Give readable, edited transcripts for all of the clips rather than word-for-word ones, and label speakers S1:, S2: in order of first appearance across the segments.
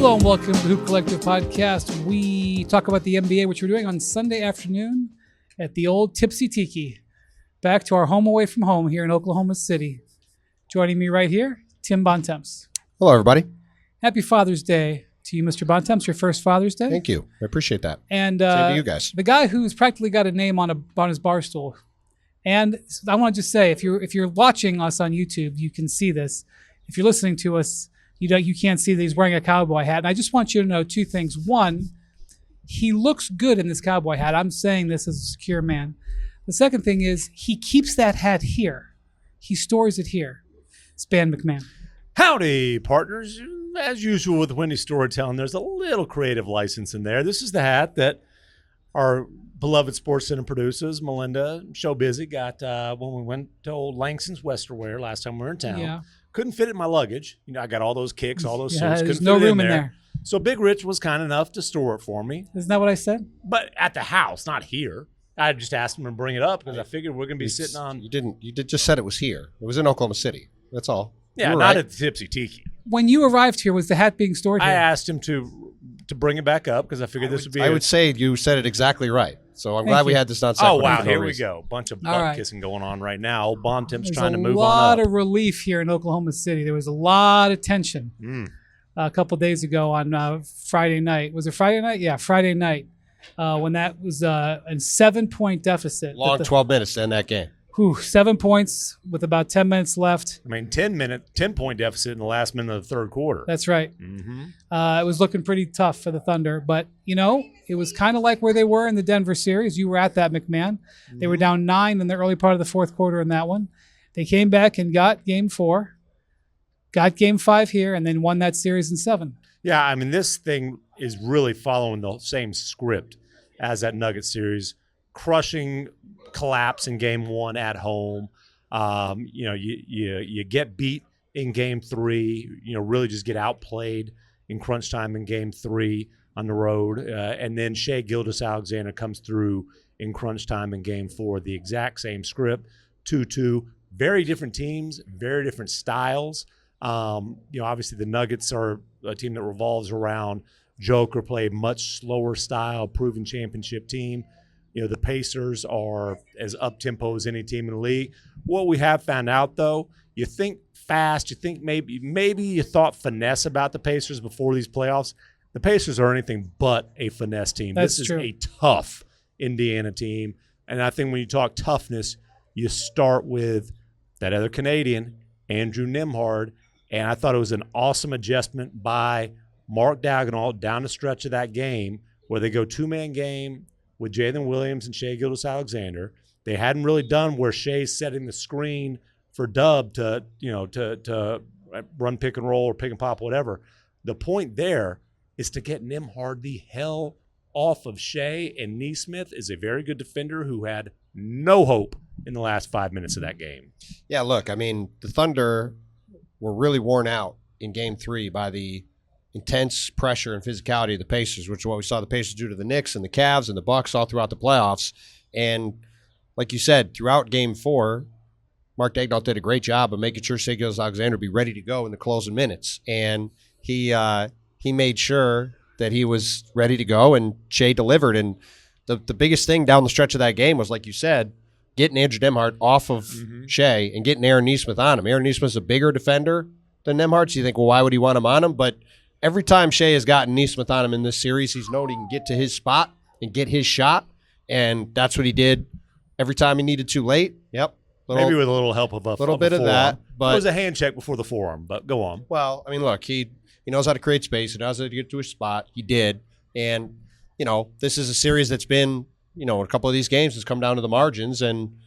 S1: Hello and welcome to the Hoop Collective Podcast. We talk about the NBA, which we're doing on Sunday afternoon at the old Tipsy Tiki. Back to our home away from home here in Oklahoma City. Joining me right here, Tim Bontemps.
S2: Hello, everybody.
S1: Happy Father's Day to you, Mr. Bontemps, your first Father's Day.
S2: Thank you. I appreciate that.
S1: And
S2: same to you guys.
S1: The guy who's practically got a name on his bar stool. And I want to just say, if you're watching us on YouTube, you can see this. If you're listening to us, you can't see that he's wearing a cowboy hat. And I just want you to know two things. One, he looks good in this cowboy hat. I'm saying this as a secure man. The second thing is he keeps that hat here. He stores it here. It's Ban MacMahon.
S3: Howdy, partners. As usual with Windy Storytelling, there's a little creative license in there. This is the hat that our beloved Sports Center producers, Melinda, Show Busy, got when we went to old Langston's Westerwear last time we were in town.
S1: Yeah.
S3: Couldn't fit it in my luggage. I got all those kicks, all those suits.
S1: There's
S3: Couldn't
S1: no
S3: fit it
S1: room in there.
S3: So Big Rich was kind enough to store it for me.
S1: Isn't that what I said?
S3: But at the house, not here. I just asked him to bring it up because I figured we're going to be sitting on.
S2: You didn't. You just said it was here. It was in Oklahoma City. That's all.
S3: Yeah, not
S2: right.
S3: at the Tipsy Tiki.
S1: When you arrived here, was the hat being stored here?
S3: I asked him to bring it back up because I figured this would be.
S2: I would say you said it exactly right. So I'm glad we had this non sequitur.
S3: Oh, wow. Here we go. Bunch of butt kissing going on right now. Old Bontemps trying to move on up.
S1: There's a lot of relief here in Oklahoma City. There was a lot of tension a couple days ago on Friday night. Was it Friday night? Yeah, Friday night when that was a 7-point deficit.
S2: Long 12 minutes to end that game.
S1: 7 points with about 10 minutes left.
S3: I mean, 10-point deficit in the last minute of the third quarter.
S1: That's right.
S3: Mm-hmm.
S1: It was looking pretty tough for the Thunder. But, it was kind of like where they were in the Denver series. You were at that, MacMahon. Mm-hmm. They were down 9 in the early part of the fourth quarter in that one. They came back and got Game 4, got Game 5 here, and then won that series in 7.
S3: Yeah, I mean, this thing is really following the same script as that Nuggets series, crushing collapse in Game 1 at home. You get beat in Game 3. Really just get outplayed in crunch time in Game 3 on the road, and then Shai Gilgeous-Alexander comes through in crunch time in Game 4. The exact same script, 2-2. Very different teams, very different styles. Obviously the Nuggets are a team that revolves around Joker, play a much slower style, proven championship team. The Pacers are as up-tempo as any team in the league. What we have found out, though, you think fast, you think maybe you thought finesse about the Pacers before these playoffs. The Pacers are anything but a finesse team.
S1: That's
S3: this
S1: true.
S3: is a tough Indiana team. And I think when you talk toughness, you start with that other Canadian, Andrew Nembhard. And I thought it was an awesome adjustment by Mark Daigneault down the stretch of that game where they go two-man game with Jalen Williams and Shai Gilgeous-Alexander. They hadn't really done where Shai's setting the screen for Dub to run pick and roll or pick and pop, whatever. The point there is to get Nembhard the hell off of Shai, and Nesmith is a very good defender who had no hope in the last 5 minutes of that game.
S2: Yeah, look, I mean, the Thunder were really worn out in Game 3 by the intense pressure and physicality of the Pacers, which is what we saw the Pacers do to the Knicks and the Cavs and the Bucks all throughout the playoffs. And like you said, throughout Game 4, Mark Daigneault did a great job of making sure Shai Gilgeous-Alexander be ready to go in the closing minutes. And he made sure that he was ready to go, and Shai delivered. And the biggest thing down the stretch of that game was, like you said, getting Andrew Nembhard off of Shai and getting Aaron Nesmith on him. Aaron Nesmith's a bigger defender than Nembhard, so you think, well, why would he want him on him? But every time Shai has gotten Nesmith on him in this series, he's known he can get to his spot and get his shot, and that's what he did every time he needed to late. Yep.
S3: Maybe with a little help of a
S2: little bit of that. But
S3: it was a hand check before the forearm, but go on.
S2: Well, I mean, look, he knows how to create space. He knows how to get to his spot. He did. And, this is a series that's been, a couple of these games has come down to the margins. And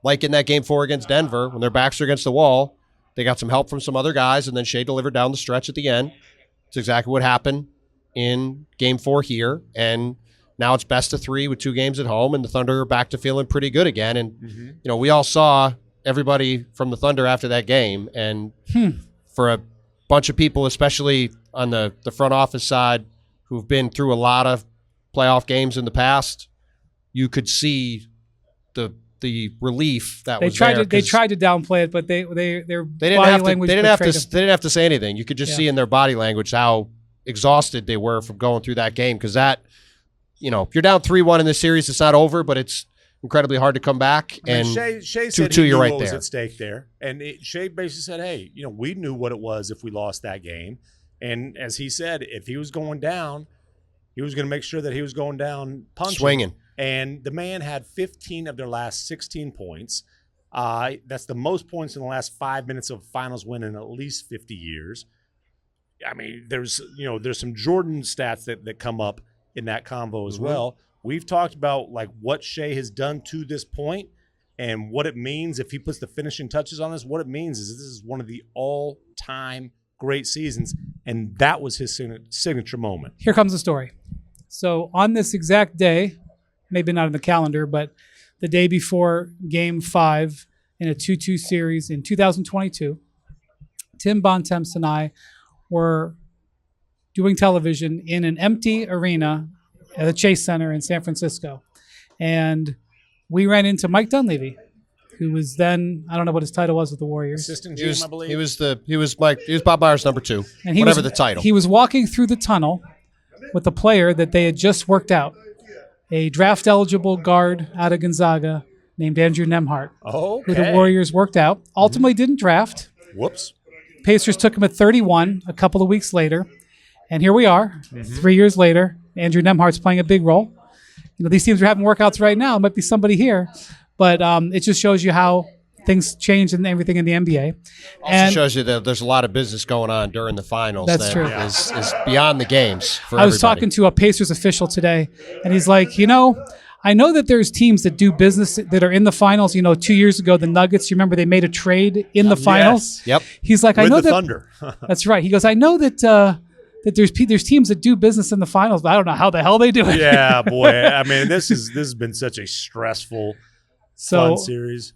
S2: like in that Game 4 against Denver, when their backs are against the wall, they got some help from some other guys, and then Shai delivered down the stretch at the end. It's exactly what happened in Game 4 here. And now it's best of 3 with 2 games at home, and the Thunder are back to feeling pretty good again. And, we all saw everybody from the Thunder after that game. And for a bunch of people, especially on the front office side, who've been through a lot of playoff games in the past, you could see the relief that was there.
S1: They tried to downplay it, but their
S2: they didn't
S1: body
S2: have to.
S1: language
S2: They didn't have to say anything. You could just see in their body language how exhausted they were from going through that game, because that, if you're down 3-1 in this series, it's not over, but it's incredibly hard to come back. And
S3: Shea said
S2: 2-2,
S3: he knew
S2: you're right
S3: what was
S2: there.
S3: at stake there. And Shea basically said, hey, we knew what it was if we lost that game. And as he said, if he was going down, he was going to make sure that he was going down punching.
S2: Swinging.
S3: And the man had 15 of their last 16 points. That's the most points in the last 5 minutes of a finals win in at least 50 years. I mean, there's some Jordan stats that come up in that convo as well. We've talked about like what Shea has done to this point and what it means if he puts the finishing touches on this. What it means is this is one of the all-time great seasons, and that was his signature moment.
S1: Here comes the story. So on this exact day, maybe not in the calendar, but the day before Game 5 in a 2-2 series in 2022, Tim Bontemps and I were doing television in an empty arena at the Chase Center in San Francisco. And we ran into Mike Dunleavy, who was then, I don't know what his title was with the Warriors.
S3: Assistant GM, I believe.
S2: He was Bob Myers' number 2,
S1: And
S2: whatever the title.
S1: He was walking through the tunnel with a player that they had just worked out, a draft-eligible guard out of Gonzaga named Andrew Nemhart, who the Warriors worked out. Ultimately didn't draft.
S3: Whoops.
S1: Pacers took him at 31 a couple of weeks later. And here we are, 3 years later. Andrew Nemhart's playing a big role. These teams are having workouts right now. It might be somebody here. But it just shows you how things change and everything in the NBA.
S2: Also shows you that there's a lot of business going on during the finals.
S1: That's
S2: that
S1: true.
S2: Is beyond the games for
S1: I was
S2: everybody.
S1: talking to a Pacers official today, and he's like, I know that there's teams that do business that are in the finals. 2 years ago, the Nuggets, you remember they made a trade in the finals?
S2: Yep.
S1: He's like, I
S3: With
S1: know
S3: the
S1: that.
S3: Thunder.
S1: That's right. He goes, I know that that there's teams that do business in the finals, but I don't know how the hell they do it.
S3: Yeah, boy. I mean, this has been such a stressful, fun series.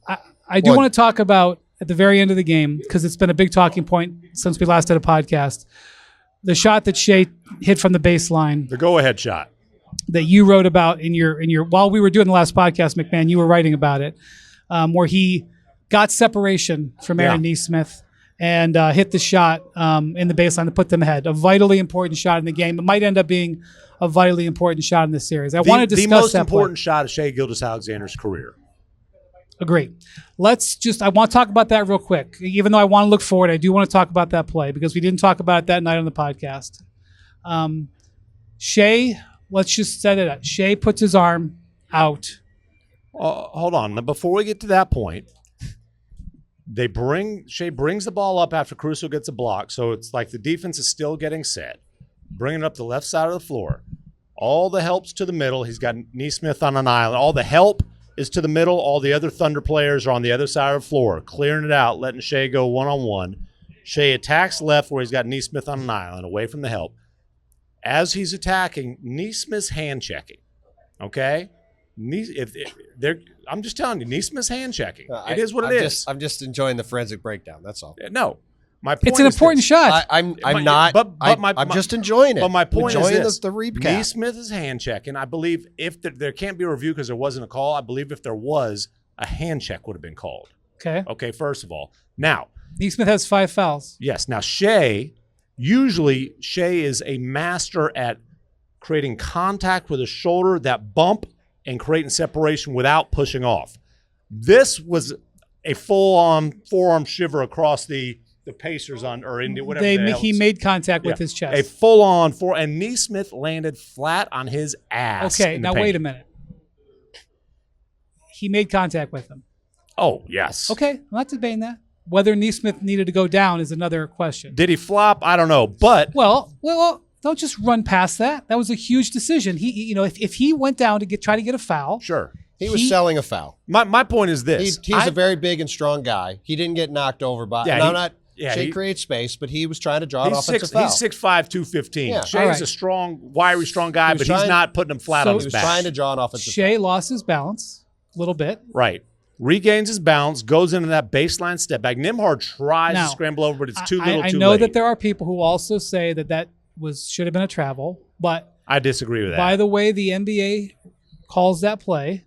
S1: I do want to talk about at the very end of the game, because it's been a big talking point since we last did a podcast, the shot that Shea hit from the baseline.
S3: The go-ahead shot.
S1: That you wrote about in your while we were doing the last podcast, MacMahon, you were writing about it, where he got separation from Aaron Nesmith and hit the shot in the baseline to put them ahead. A vitally important shot in the game. It might end up being a vitally important shot in this series. I want to discuss
S3: the most
S1: that
S3: important shot of Shea Gilgeous-Alexander's career.
S1: Agree. I want to talk about that real quick. Even though I want to look forward, I do want to talk about that play because we didn't talk about it that night on the podcast. Shea, let's just set it up. Shea puts his arm out.
S3: Hold on. Now, before we get to that point, Shea brings the ball up after Caruso gets a block. So it's like the defense is still getting set. Bringing it up the left side of the floor. All the help's to the middle. He's got Nesmith on an island. All the help is to the middle. All the other Thunder players are on the other side of the floor, clearing it out, letting Shea go one-on-one. Shea attacks left where he's got Nesmith on an island, away from the help. As he's attacking, Nesmith's hand-checking, okay? I'm just telling you, Nesmith's hand-checking. It is what it is.
S2: I'm just enjoying the forensic breakdown, that's all.
S3: No. My point
S1: It's an important shot.
S2: I'm just enjoying it.
S3: But my point is this.
S2: The recap.
S3: Nesmith is hand checking. I believe if there can't be a review because there wasn't a call, I believe if there was, a hand check would have been called. Okay, first of all. Now.
S1: Nesmith has 5 fouls.
S3: Yes. Now, Shea is a master at creating contact with his shoulder, that bump, and creating separation without pushing off. This was a full-on forearm shiver across the Pacers whatever.
S1: He made contact with his chest.
S3: A full-on and Nesmith landed flat on his ass.
S1: Okay, now wait a minute. He made contact with him.
S3: Oh, yes.
S1: Okay, I'm not debating that. Whether Nesmith needed to go down is another question.
S3: Did he flop? I don't know, but
S1: well, don't just run past that. That was a huge decision. If he went down to try to get a foul,
S3: sure.
S2: He was selling a foul.
S3: My point is this:
S2: he's a very big and strong guy. He didn't get knocked over by. Shea creates space, but he was trying to draw an offensive foul.
S3: He's 6'5", 215.
S2: Yeah.
S3: Shea's a wiry, strong guy, but he's not putting him flat on his back.
S2: He was trying to draw an offensive
S1: Shea
S2: foul.
S1: lost his balance a little bit.
S3: Right. Regains his balance, goes into that baseline step back. Nembhard tries to scramble over, but it's too little, too late.
S1: I know that there are people who also say that should have been a travel, but
S3: I disagree with that.
S1: By the way, the NBA calls that play,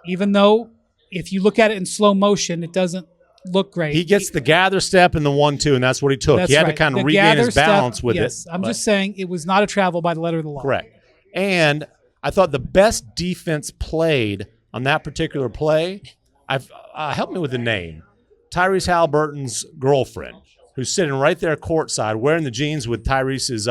S1: even though if you look at it in slow motion, it doesn't look great.
S3: He gets the gather step and the 1-2, and that's what he took.
S1: That's
S3: He had
S1: right.
S3: to kind
S1: The
S3: of regain his
S1: gather
S3: balance
S1: step,
S3: with
S1: yes.
S3: it.
S1: I'm
S3: but-
S1: just saying it was not a travel by the letter of the law.
S3: Correct. And I thought the best defense played on that particular play, help me with the name, Tyrese Halliburton's girlfriend, who's sitting right there courtside wearing the jeans with Tyrese's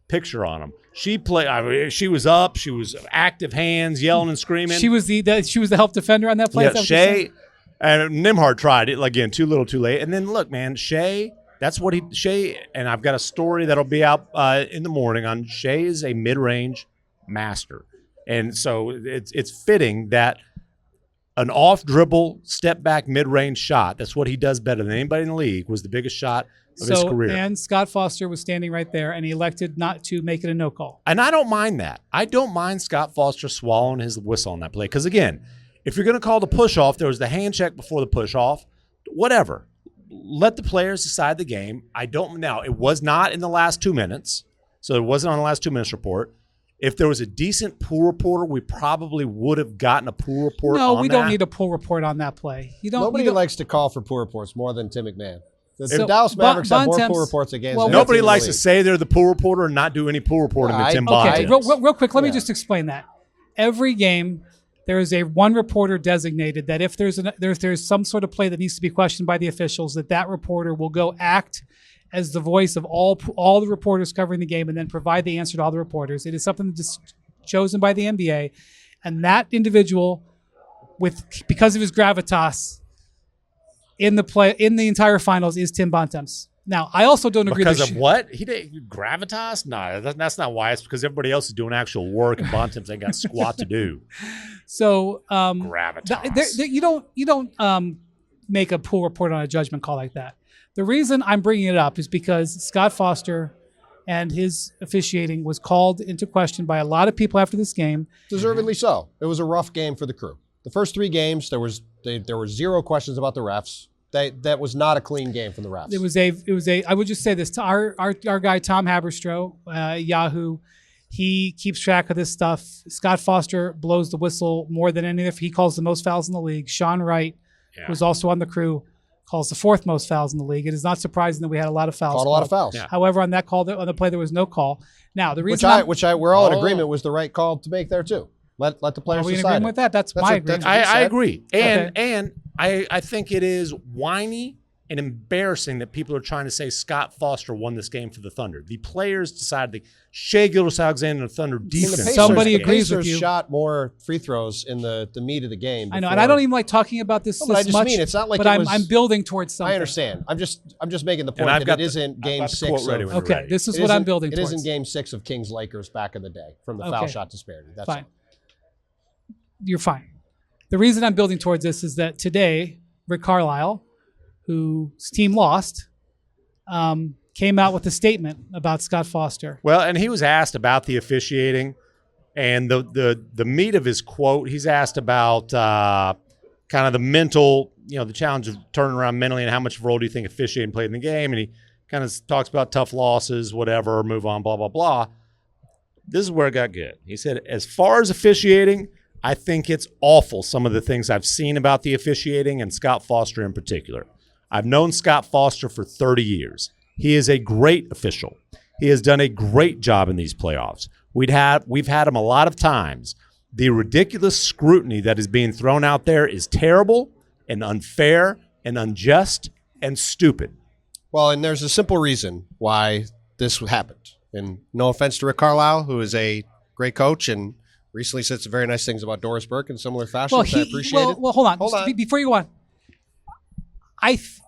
S3: picture on them. She played. I mean, she was up. She was active hands, yelling and screaming.
S1: She was the help defender on that play.
S3: Yeah,
S1: Is that what you're saying?
S3: Shea and Nimhard tried it again, too little, too late. And then look, man, Shea. That's what Shea. And I've got a story that'll be out in the morning on Shea is a mid-range master, and so it's fitting that an off-dribble, step-back, mid-range shot. That's what he does better than anybody in the league. Was the biggest shot of his career.
S1: And Scott Foster was standing right there, and he elected not to make it a no call.
S3: And I don't mind that. I don't mind Scott Foster swallowing his whistle on that play. Because, again, if you're going to call the push-off, there was the hand check before the push-off, whatever. Let the players decide the game. Now, it was not in the last 2 minutes, so it wasn't on the last 2 minutes report. If there was a decent pool reporter, we probably would have gotten a pool report
S1: No,
S3: on
S1: we
S3: that.
S1: don't need a pull report on that play.
S2: Nobody likes to call for pool reports more than Tim McMahon. The
S1: So,
S2: Dallas Mavericks have more
S1: Bontemps-
S2: pool reports at games
S1: well,
S2: than any
S3: Nobody
S2: team in the
S3: likes to
S2: league.
S3: say they're the pool reporter and not do any pool reporting than Tim
S1: Okay,
S3: Bontemps.
S1: real quick, let me
S2: Yeah.
S1: just explain that. Every game, there is a one reporter designated that if there's some sort of play that needs to be questioned by the officials, that reporter will go act as the voice of all the reporters covering the game and then provide the answer to all the reporters. It is something that's chosen by the NBA, and that individual, because of his gravitas in the entire finals, is Tim Bontemps. Now, I also don't agree
S3: Because
S1: that
S3: of what? He did gravitas? No, that's not why. It's because everybody else is doing actual work and Bontemps ain't got squat to do.
S1: So
S3: Gravitas.
S1: you don't make a pool report on a judgment call like that. The reason I'm bringing it up is because Scott Foster and his officiating was called into question by a lot of people after this game.
S2: Deservedly so. It was a rough game for the crew. The first 3 games, there were 0 questions about the refs. That was not a clean game from the refs.
S1: It was a. I would just say this to our guy Tom Haberstroh, Yahoo. He keeps track of this stuff. Scott Foster blows the whistle more than any other. He calls the most fouls in the league. Sean Wright, who's also on the crew, calls the 4th most fouls in the league. It is not surprising that we had a lot of fouls.
S2: Called a lot of fouls.
S3: Yeah.
S1: However, on that call, on the play, there was no call. Now, the reason
S2: we're all in agreement was the right call to make there too. Let the players
S1: are we in
S2: decide.
S1: agreement with that? That's my agreement.
S3: I agree.
S1: Okay.
S3: And I think it is whiny and embarrassing that people are trying to say Scott Foster won this game for the Thunder. The players decided Shea Gilgeous-Alexander and the Thunder defense.
S1: Somebody
S2: the
S1: agrees with
S2: Pacers
S1: you.
S2: shot more free throws in the meat of the game.
S1: I know,
S2: before.
S1: and I don't even like talking about this
S2: No, but I
S1: this
S2: just
S1: much.
S2: mean, it's not like
S1: but
S2: it
S1: I'm
S2: was-
S1: building towards something.
S2: I understand. I'm just making the point
S3: And I've
S2: that
S3: got
S2: it isn't game
S3: got the
S2: 6.
S3: quote ready
S2: of,
S3: when you're
S1: Okay,
S3: ready.
S1: this is
S2: it
S1: what I'm
S2: isn't-
S1: building
S2: It
S1: towards.
S2: isn't game 6 of Kings Lakers back in the day from the foul shot disparity. That's
S1: Fine.
S2: all.
S1: You're fine. The reason I'm building towards this is that today, Rick Carlisle, whose team lost, came out with a statement about Scott Foster.
S3: Well, and he was asked about the officiating, and the meat of his quote, he's asked about kind of the mental, the challenge of turning around mentally and how much of a role do you think officiating played in the game, and he kind of talks about tough losses, whatever, move on, blah, blah, blah. This is where it got good. He said, as far as officiating, I think it's awful, some of the things I've seen about the officiating and Scott Foster in particular. I've known Scott Foster for 30 years. He is a great official. He has done a great job in these playoffs. We've had him a lot of times. The ridiculous scrutiny that is being thrown out there is terrible and unfair and unjust and stupid.
S2: Well, and there's a simple reason why this happened. And no offense to Rick Carlisle, who is a great coach and recently said some very nice things about Doris Burke in similar fashion, which I appreciate it.
S1: Well, hold on.
S2: Hold on.
S1: Before you go on,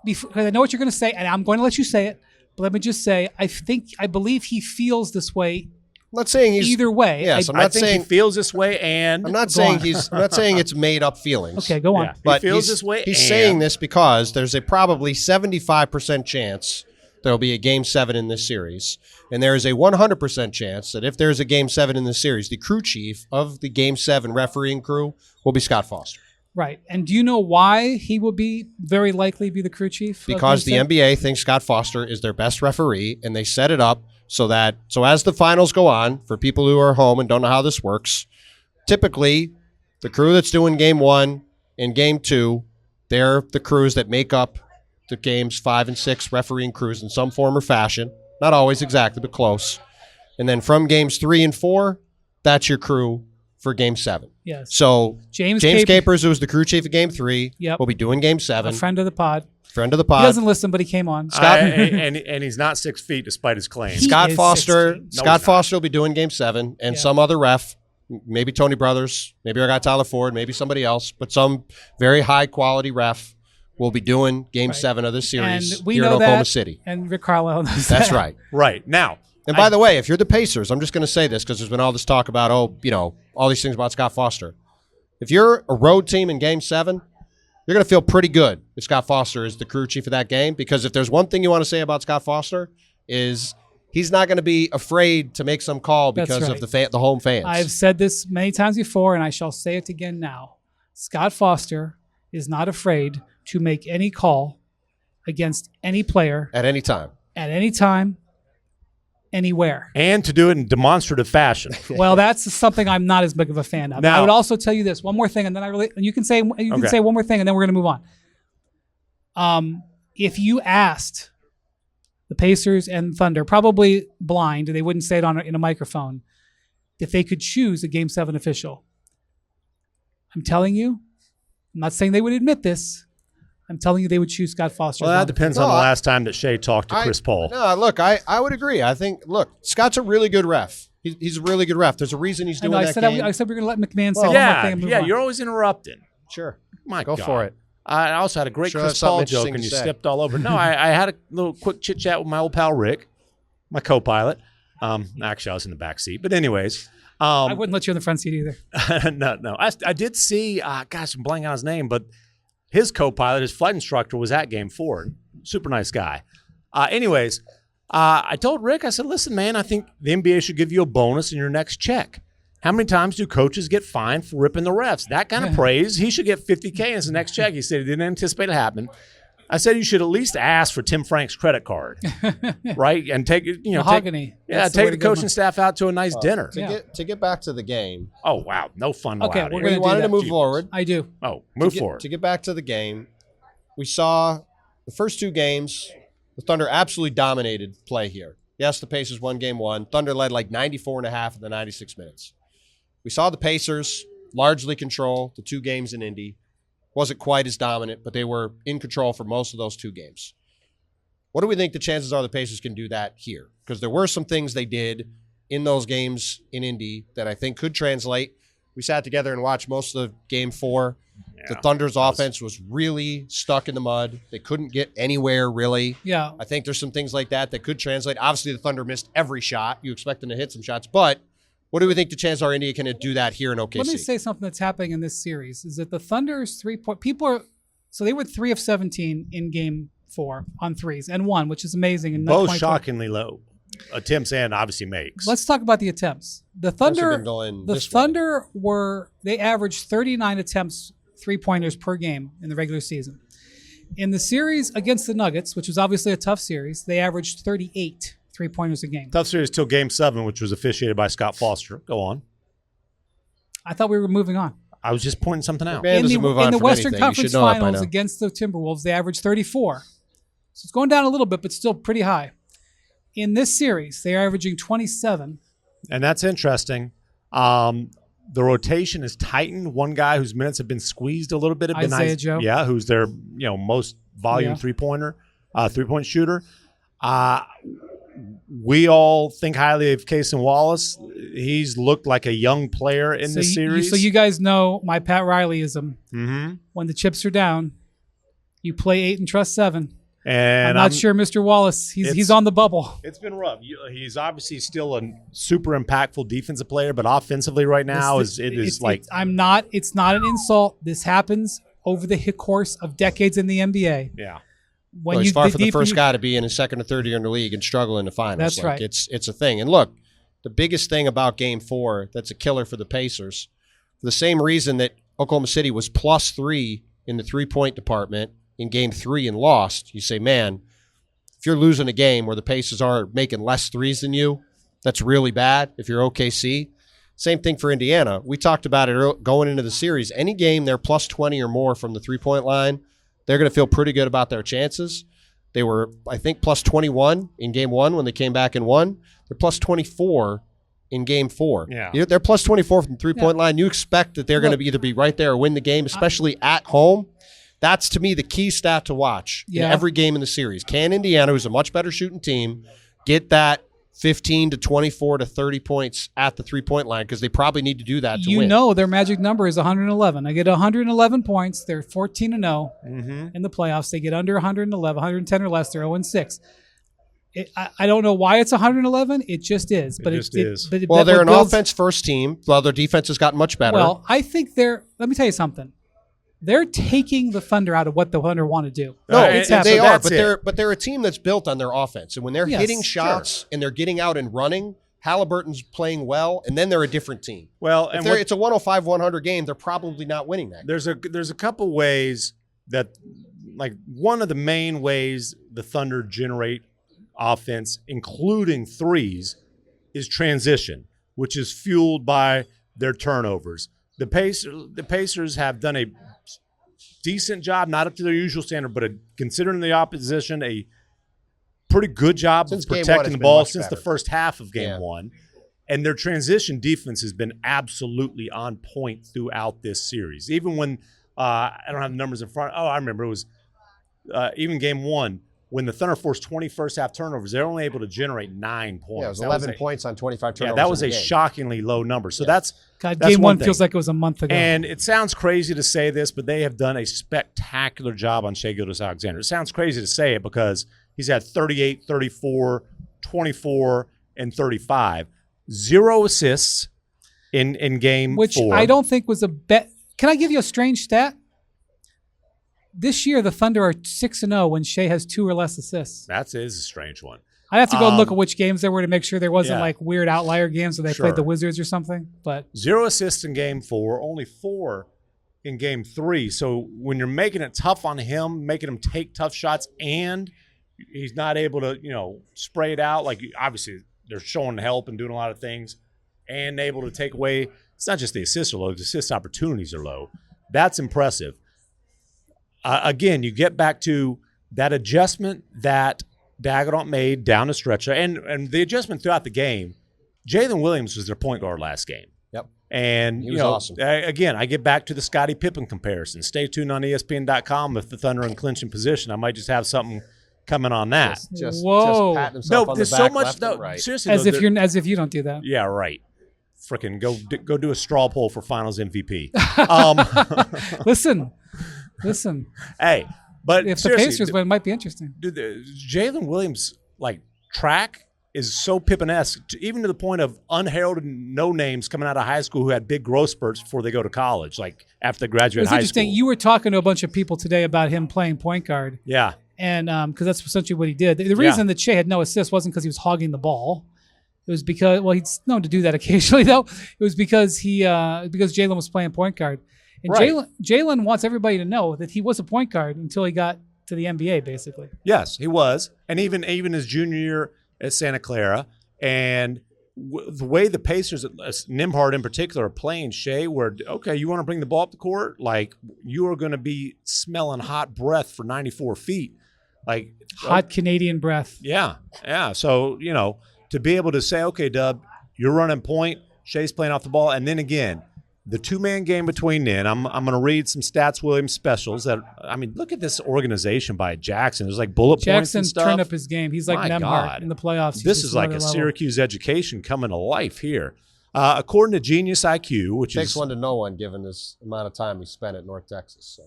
S1: because I know what you're going to say, and I'm going to let you say it, but let me just say, I believe he feels this way
S2: I'm not saying he's
S1: either way.
S2: Yes, I'm
S3: I
S2: not
S3: think
S2: saying
S3: he feels this way, and
S2: I'm not
S1: Go
S2: saying
S1: on.
S2: I'm not saying it's made up feelings.
S1: Okay, go on.
S3: Yeah.
S2: But
S3: He feels
S2: he's,
S3: this way,
S2: he's
S3: and-
S2: saying this because there's a probably 75% chance there'll be a Game 7 in this series. And there is a 100% chance that if there's a Game 7 in this series, the crew chief of the Game 7 refereeing crew will be Scott Foster.
S1: Right. And do you know why he will be very likely be the crew chief?
S2: Because the NBA thinks Scott Foster is their best referee, and they set it up so as the finals go on, for people who are home and don't know how this works, typically the crew that's doing Game 1 and Game 2 They're the crews that make up the games 5 and 6 refereeing crews in some form or fashion. Not always exactly, but close. And then from games 3 and 4, that's your crew for game 7.
S1: Yes.
S2: So
S1: James
S2: Capers, who was the crew chief of game 3,
S1: Yep.
S2: will be doing game 7.
S1: a friend of the pod.
S2: Friend of the
S1: He
S2: pod.
S1: doesn't listen, but he came on.
S2: Scott-
S3: and he's not 6 feet despite his claims.
S1: He
S2: Scott
S1: is
S2: Foster.
S1: 16.
S3: No,
S2: Scott
S3: he's
S2: Foster will be doing game 7, and
S1: Yeah.
S2: some other ref, maybe Tony Brothers, maybe our guy Tyler Ford, maybe somebody else, but some very high quality ref will be doing game 7 of this series
S1: And we
S2: here in
S1: know
S2: Oklahoma
S1: that,
S2: City.
S1: and Rick Carlisle knows
S2: That's
S1: that.
S2: right.
S3: Right. Now,
S2: And by the way, if you're the Pacers, I'm just going to say this because there's been all this talk about, all these things about Scott Foster. If you're a road team in game 7, you're going to feel pretty good if Scott Foster is the crew chief of that game, because if there's one thing you want to say about Scott Foster is he's not going to be afraid to make some call
S1: That's
S2: because
S1: right.
S2: of the home fans.
S1: I've said this many times before, and I shall say it again now. Scott Foster is not afraid to make any call against any player
S2: at any time.
S1: at any time, anywhere.
S3: and to do it in demonstrative fashion.
S1: Well, that's something I'm not as big of a fan of.
S3: Now-
S1: I would also tell you this one more thing, and then you can say
S3: Okay.
S1: say one more thing, and then we're going to move on. If you asked the Pacers and Thunder, probably blind, they wouldn't say it in a microphone, if they could choose a Game 7 official, I'm telling you, I'm not saying they would admit this. I'm telling you they would choose Scott Foster.
S3: Well,
S1: as
S3: that
S1: one.
S3: depends on the last time that Shea talked to Chris Paul.
S2: No, look, I would agree. I think, Scott's a really good ref. He's a really good ref. There's a reason he's doing
S1: I
S2: that
S1: said
S2: game.
S1: I said we we're going to let MacMahon say one more
S3: Yeah,
S1: thing and move
S3: yeah,
S1: on.
S3: you're always interrupting.
S2: Sure.
S3: My
S2: Go
S3: God.
S2: for it.
S3: I also had a great
S2: Sure,
S3: Chris
S2: that's something
S3: Paul joke,
S2: interesting
S3: and
S2: to
S3: you
S2: say.
S3: stepped all over. No, I had a little quick chit chat with my old pal Rick, my co-pilot. Actually, I was in the back seat, but anyways,
S1: I wouldn't let you in the front seat either.
S3: no. I did see. Gosh, I'm blanking on his name, but his co-pilot, his flight instructor, was at Game 4. Super nice guy. Anyways, I told Rick, I said, listen, man, I think the NBA should give you a bonus in your next check. How many times do coaches get fined for ripping the refs? That kind of praise, he should get $50K in his next check. He said he didn't anticipate it happening. I said you should at least ask for Tim Frank's credit card, right? And take
S1: Mahogany. That's
S3: take
S1: way
S3: the
S1: to go.
S3: coaching staff out to a nice dinner.
S2: To get back to the game,
S3: Oh wow, no fun
S1: Okay,
S3: allowed
S1: we're
S3: here.
S1: gonna
S2: we wanted
S1: do
S2: to
S1: that.
S2: move forward.
S1: I do.
S3: Oh, move
S2: to
S3: forward.
S2: To get back to the game, we saw the first 2 games, the Thunder absolutely dominated play here. Yes, the Pacers won game 1. Thunder led like 94.5 in the 96 minutes. We saw the Pacers largely control the 2 games in Indy. Wasn't quite as dominant, but they were in control for most of those 2 games. What do we think the chances are the Pacers can do that here? Because there were some things they did in those games in Indy that I think could translate. We sat together and watched most of game 4. The Thunder's offense was really stuck in the mud. They couldn't get anywhere, really.
S1: Yeah.
S2: I think there's some things like that could translate. Obviously, the Thunder missed every shot. You expect them to hit some shots. But what do we think the chances are India can do that here in OKC?
S1: Let me say something that's happening in this series is that the Thunder's 3-point so they were 3 of 17 in game 4 on threes and 1, which is amazing. And
S3: Both shockingly low attempts and obviously makes.
S1: Let's talk about the attempts. The
S2: Those have
S1: Thunder,
S2: been going
S1: the
S2: this way.
S1: Thunder they averaged 39 attempts, 3-pointers per game in the regular season. In the series against the Nuggets, which was obviously a tough series, they averaged 38 3-pointers a game.
S3: Tough series till Game 7, which was officiated by Scott Foster. Go on.
S1: I thought we were moving on.
S3: I was just pointing something out.
S2: Man doesn't move on
S1: in the
S2: from
S1: Western
S2: anything. You
S1: Conference
S2: should know that by
S1: Finals
S2: now.
S1: against the Timberwolves, they averaged 34. So it's going down a little bit, but still pretty high. In this series, they are averaging 27.
S3: And that's interesting. The rotation is tightened. One guy whose minutes have been squeezed a little bit have been
S1: Isaiah Joe.
S3: Yeah, who's their most volume
S1: Yeah.
S3: three-point shooter. We all think highly of Cason Wallace. He's looked like a young player in this series.
S1: So you guys know my Pat Rileyism.
S3: Mm-hmm.
S1: When the chips are down, you play 8 and trust 7.
S3: And
S1: I'm not sure Mr. Wallace. He's on the bubble.
S3: It's been rough. He's obviously still a super impactful defensive player, but offensively right now
S1: It's not an insult. This happens over the course of decades in the NBA.
S3: Yeah.
S1: When
S2: he's far from the
S1: deeper
S2: first
S1: you-
S2: guy to be in his second or third year in the league and struggle in the finals.
S1: That's right.
S2: It's a thing. And look, the biggest thing about Game 4 that's a killer for the Pacers, for the same reason that Oklahoma City was +3 in the 3-point department in Game 3 and lost, you say, man, if you're losing a game where the Pacers are making less threes than you, that's really bad if you're OKC. Same thing for Indiana. We talked about it going into the series. Any game they're +20 or more from the 3-point line, they're going to feel pretty good about their chances. They were, I think, plus 21 in game 1 when they came back and won. They're plus 24 in game 4.
S3: Yeah.
S2: They're plus 24 from the three-point line. You expect that they're going to either be right there or win the game, especially at home. That's, to me, the key stat to watch in every game in the series. Can Indiana, who's a much better shooting team, get that 15 to 24 to 30 points at the three-point line? Because they probably need to do that to win.
S1: You know their magic number is 111. I get 111 points. They're 14-0 in the playoffs. They get under 111, 110 or less. They're 0-6. I don't know why it's 111. It just is. But
S3: it just is.
S2: Well, they're an offense-first team. Well, their defense has gotten much better.
S1: Well, I think let me tell you something. They're taking the Thunder out of what the Thunder want to do.
S2: No,
S1: it's
S2: they are,
S1: happening.
S2: but they're a team that's built on their offense. And when they're hitting shots and they're getting out and running, Halliburton's playing well, and then they're a different team.
S3: Well,
S2: if it's a 105-100 game, they're probably not winning that game.
S3: There's a couple ways that, like, one of the main ways the Thunder generate offense, including threes, is transition, which is fueled by their turnovers. The Pacers have done a decent job, not up to their usual standard, but considering the opposition, a pretty good job of protecting the ball since the first half of game 1. And their transition defense has been absolutely on point throughout this series. Even when I don't have the numbers in front. Oh, I remember it was even game 1. When the Thunder forced 20 first-half turnovers, they're only able to generate 9 points.
S2: Yeah, it was 11 points on 25 turnovers.
S3: Yeah, that was a shockingly low number. So that's
S1: game 1 feels like it was a month ago.
S3: And it sounds crazy to say this, but they have done a spectacular job on Shai Gilgeous-Alexander. It sounds crazy to say it because he's had 38, 34, 24, and 35. 0 assists in game 4.
S1: Which I don't think was a bet. Can I give you a strange stat? This year, the Thunder are 6-0 when Shai has 2 or less assists.
S3: That is a strange one.
S1: I'd have to go and look at which games there were to make sure there wasn't like weird outlier games where they played the Wizards or something. But
S3: 0 assists in game 4, only 4 in game 3. So when you're making it tough on him, making him take tough shots, and he's not able to, spray it out. Like, obviously, they're showing help and doing a lot of things, and able to take away. It's not just the assists are low; the assist opportunities are low. That's impressive. Again, you get back to that adjustment that Dagenhart made down the stretch, and the adjustment throughout the game. Jalen Williams was their point guard last game.
S2: Yep.
S3: And
S2: he was awesome.
S3: Again, I get back to the Scottie Pippen comparison. Stay tuned on ESPN.com if the Thunder are in clinching position. I might just have something coming on that.
S2: Just
S1: Whoa.
S2: patting himself on the
S3: there's
S2: back,
S3: so much.
S2: left and right.
S3: Seriously,
S1: as if you don't do that.
S3: Yeah, right. Frickin' go do a straw poll for Finals MVP.
S1: Listen.
S3: Hey, but
S1: if the Pacers win, it might be interesting.
S3: Dude, Jalen Williams track is so Pippen-esque, even to the point of unheralded no names coming out of high school who had big growth spurts before they go to college, like after they graduate high school.
S1: It's interesting. You were talking to a bunch of people today about him playing point guard.
S3: Yeah.
S1: And because that's essentially what he did. The reason that Shai had no assists wasn't because he was hogging the ball. It was because, he's known to do that occasionally, though. It was because because Jalen was playing point guard. And Jalen wants everybody to know that he was a point guard until he got to the NBA, basically.
S3: Yes, he was. And even his junior year at Santa Clara. And the way the Pacers, Nembhard in particular, are playing Shai, where, okay, you want to bring the ball up the court? Like, you are going to be smelling hot breath for 94 feet. Like
S1: hot Canadian breath.
S3: Yeah. So, to be able to say, okay, Dub, you're running point, Shai's playing off the ball, and then again, the two-man game between then, I'm going to read some Stats Williams specials that, look at this organization by Jackson. There's like bullet points and stuff.
S1: Jackson turned up his game. He's like Nembhard in the playoffs.
S3: This is like a level. Syracuse education coming to life here. According to Genius IQ, which
S2: takes one to know one given this amount of time he spent at North Texas. So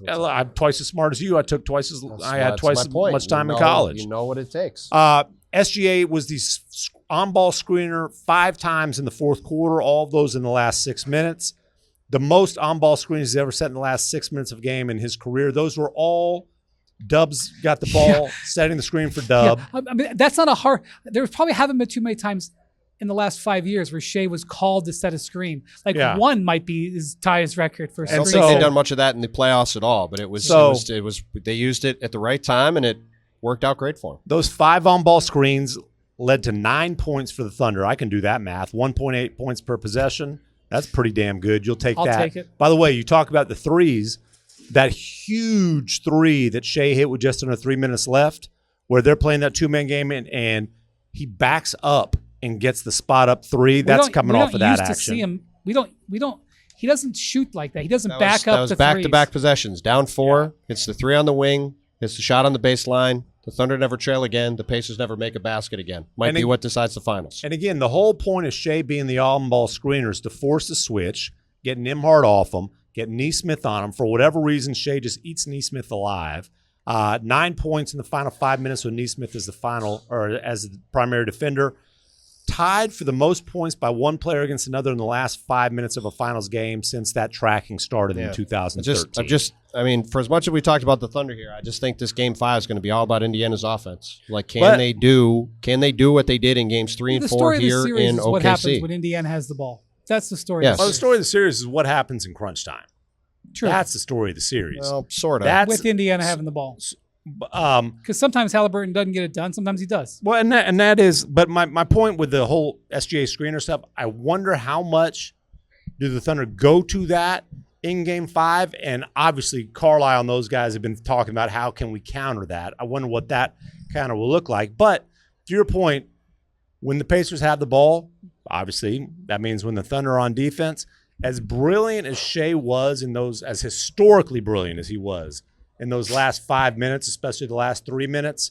S3: I'm twice as smart as you. I took twice as much time in college.
S2: You know what it takes.
S3: SGA was the on-ball screener 5 times in the fourth quarter, all of those in the last 6 minutes. The most on-ball screens he's ever set in the last 6 minutes of game in his career. Those were all Dubs got the ball, setting the screen for Dub.
S1: Yeah. That's not a hard – there probably haven't been too many times in the last 5 years where Shai was called to set a screen. One might be his highest record for a screen.
S2: I don't think they've done much of that in the playoffs at all, but it was they used it at the right time, and it worked out great for him.
S3: Those 5 on-ball screens led to 9 points for the Thunder. I can do that math. 1.8 points per possession. That's pretty damn good. You'll take that.
S1: I'll take it.
S3: By the way, you talk about the threes. that huge three that Shea hit with just under 3 minutes left, where they're playing that two-man game and he backs up and gets the spot up three. That's coming off of that action.
S1: To see him. We don't. He doesn't shoot like that. He doesn't back up.
S2: That was
S1: to
S2: back-to-back possessions. Down 4, hits the 3 on the wing, hits the shot on the baseline. The Thunder never trail again. The Pacers never make a basket again. Might be what decides the finals.
S3: And again, the whole point of Shea being the on-ball screener is to force the switch, get Nembhard off him, get Nesmith on him. For whatever reason, Shea just eats Nesmith alive. 9 points in the final 5 minutes with Nesmith as the primary defender. Tied for the most points by one player against another in the last 5 minutes of a finals game since that tracking started in 2013.
S2: For as much as we talked about the Thunder here, I just think this Game 5 is going to be all about Indiana's offense. Like, can they do what they did in Games 3 and 4 here in OKC?
S1: What happens when Indiana has the ball? That's the story.
S2: Yes.
S3: Well, the story of the series is what happens in crunch time.
S1: True.
S3: That's the story of the series.
S2: Well, sort of.
S1: With Indiana having the ball. Because sometimes Halliburton doesn't get it done. Sometimes he does.
S3: Well, and that is, but my point with the whole SGA screener stuff, I wonder how much do the Thunder go to that in Game 5? And obviously, Carlisle and those guys have been talking about how can we counter that. I wonder what that kind of will look like. But to your point, when the Pacers have the ball, obviously, that means when the Thunder are on defense, as brilliant as Shea was in those, as historically brilliant as he was in those last 5 minutes, especially the last 3 minutes,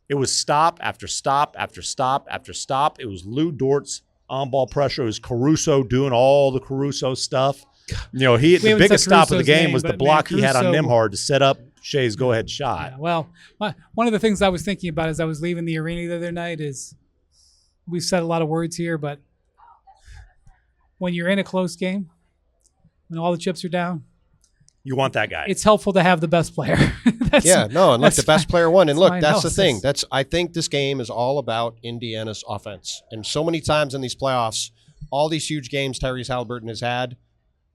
S3: it was stop after stop after stop after stop. It was Lou Dort's on-ball pressure. It was Caruso doing all the Caruso stuff. The biggest stop of the game was the block he had on Nembhard to set up Shea's go-ahead shot.
S1: Yeah, well, one of the things I was thinking about as I was leaving the arena the other night is, we've said a lot of words here, but when you're in a close game, when all the chips are down,
S3: you want that guy.
S1: It's helpful to have the best player.
S2: The best player won. And look, that's the thing.
S1: analysis.
S2: I think this game is all about Indiana's offense. And so many times in these playoffs, all these huge games Tyrese Halliburton has had,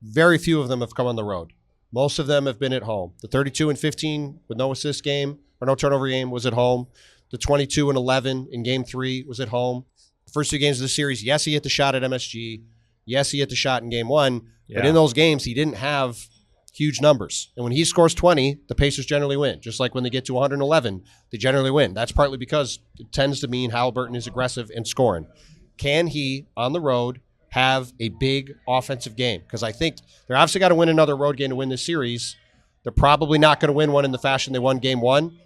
S2: very few of them have come on the road. Most of them have been at home. The 32-15 with no assist game or no turnover game was at home. The 22-11 in Game 3 was at home. The first 2 games of the series, yes, he hit the shot at MSG. Yes, he hit the shot in Game 1. But in those games, he didn't have huge numbers. And when he scores 20, the Pacers generally win. Just like when they get to 111, they generally win. That's partly because it tends to mean Halliburton is aggressive and scoring. Can he, on the road, have a big offensive game? Because I think they're obviously got to win another road game to win this series. They're probably not going to win one in the fashion they won Game 1.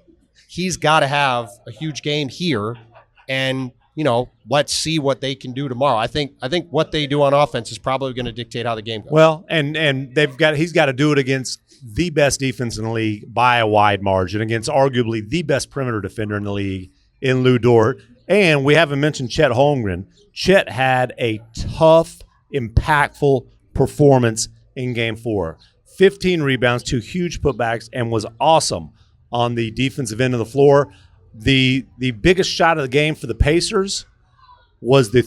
S2: He's got to have a huge game here, and let's see what they can do tomorrow. I think what they do on offense is probably going to dictate how the game goes.
S3: Well, and he's got to do it against the best defense in the league by a wide margin, against arguably the best perimeter defender in the league in Lou Dort. And we haven't mentioned Chet Holmgren. Chet had a tough, impactful performance in Game 4. 15 rebounds, 2 huge putbacks, and was awesome on the defensive end of the floor. The biggest shot of the game for the Pacers was the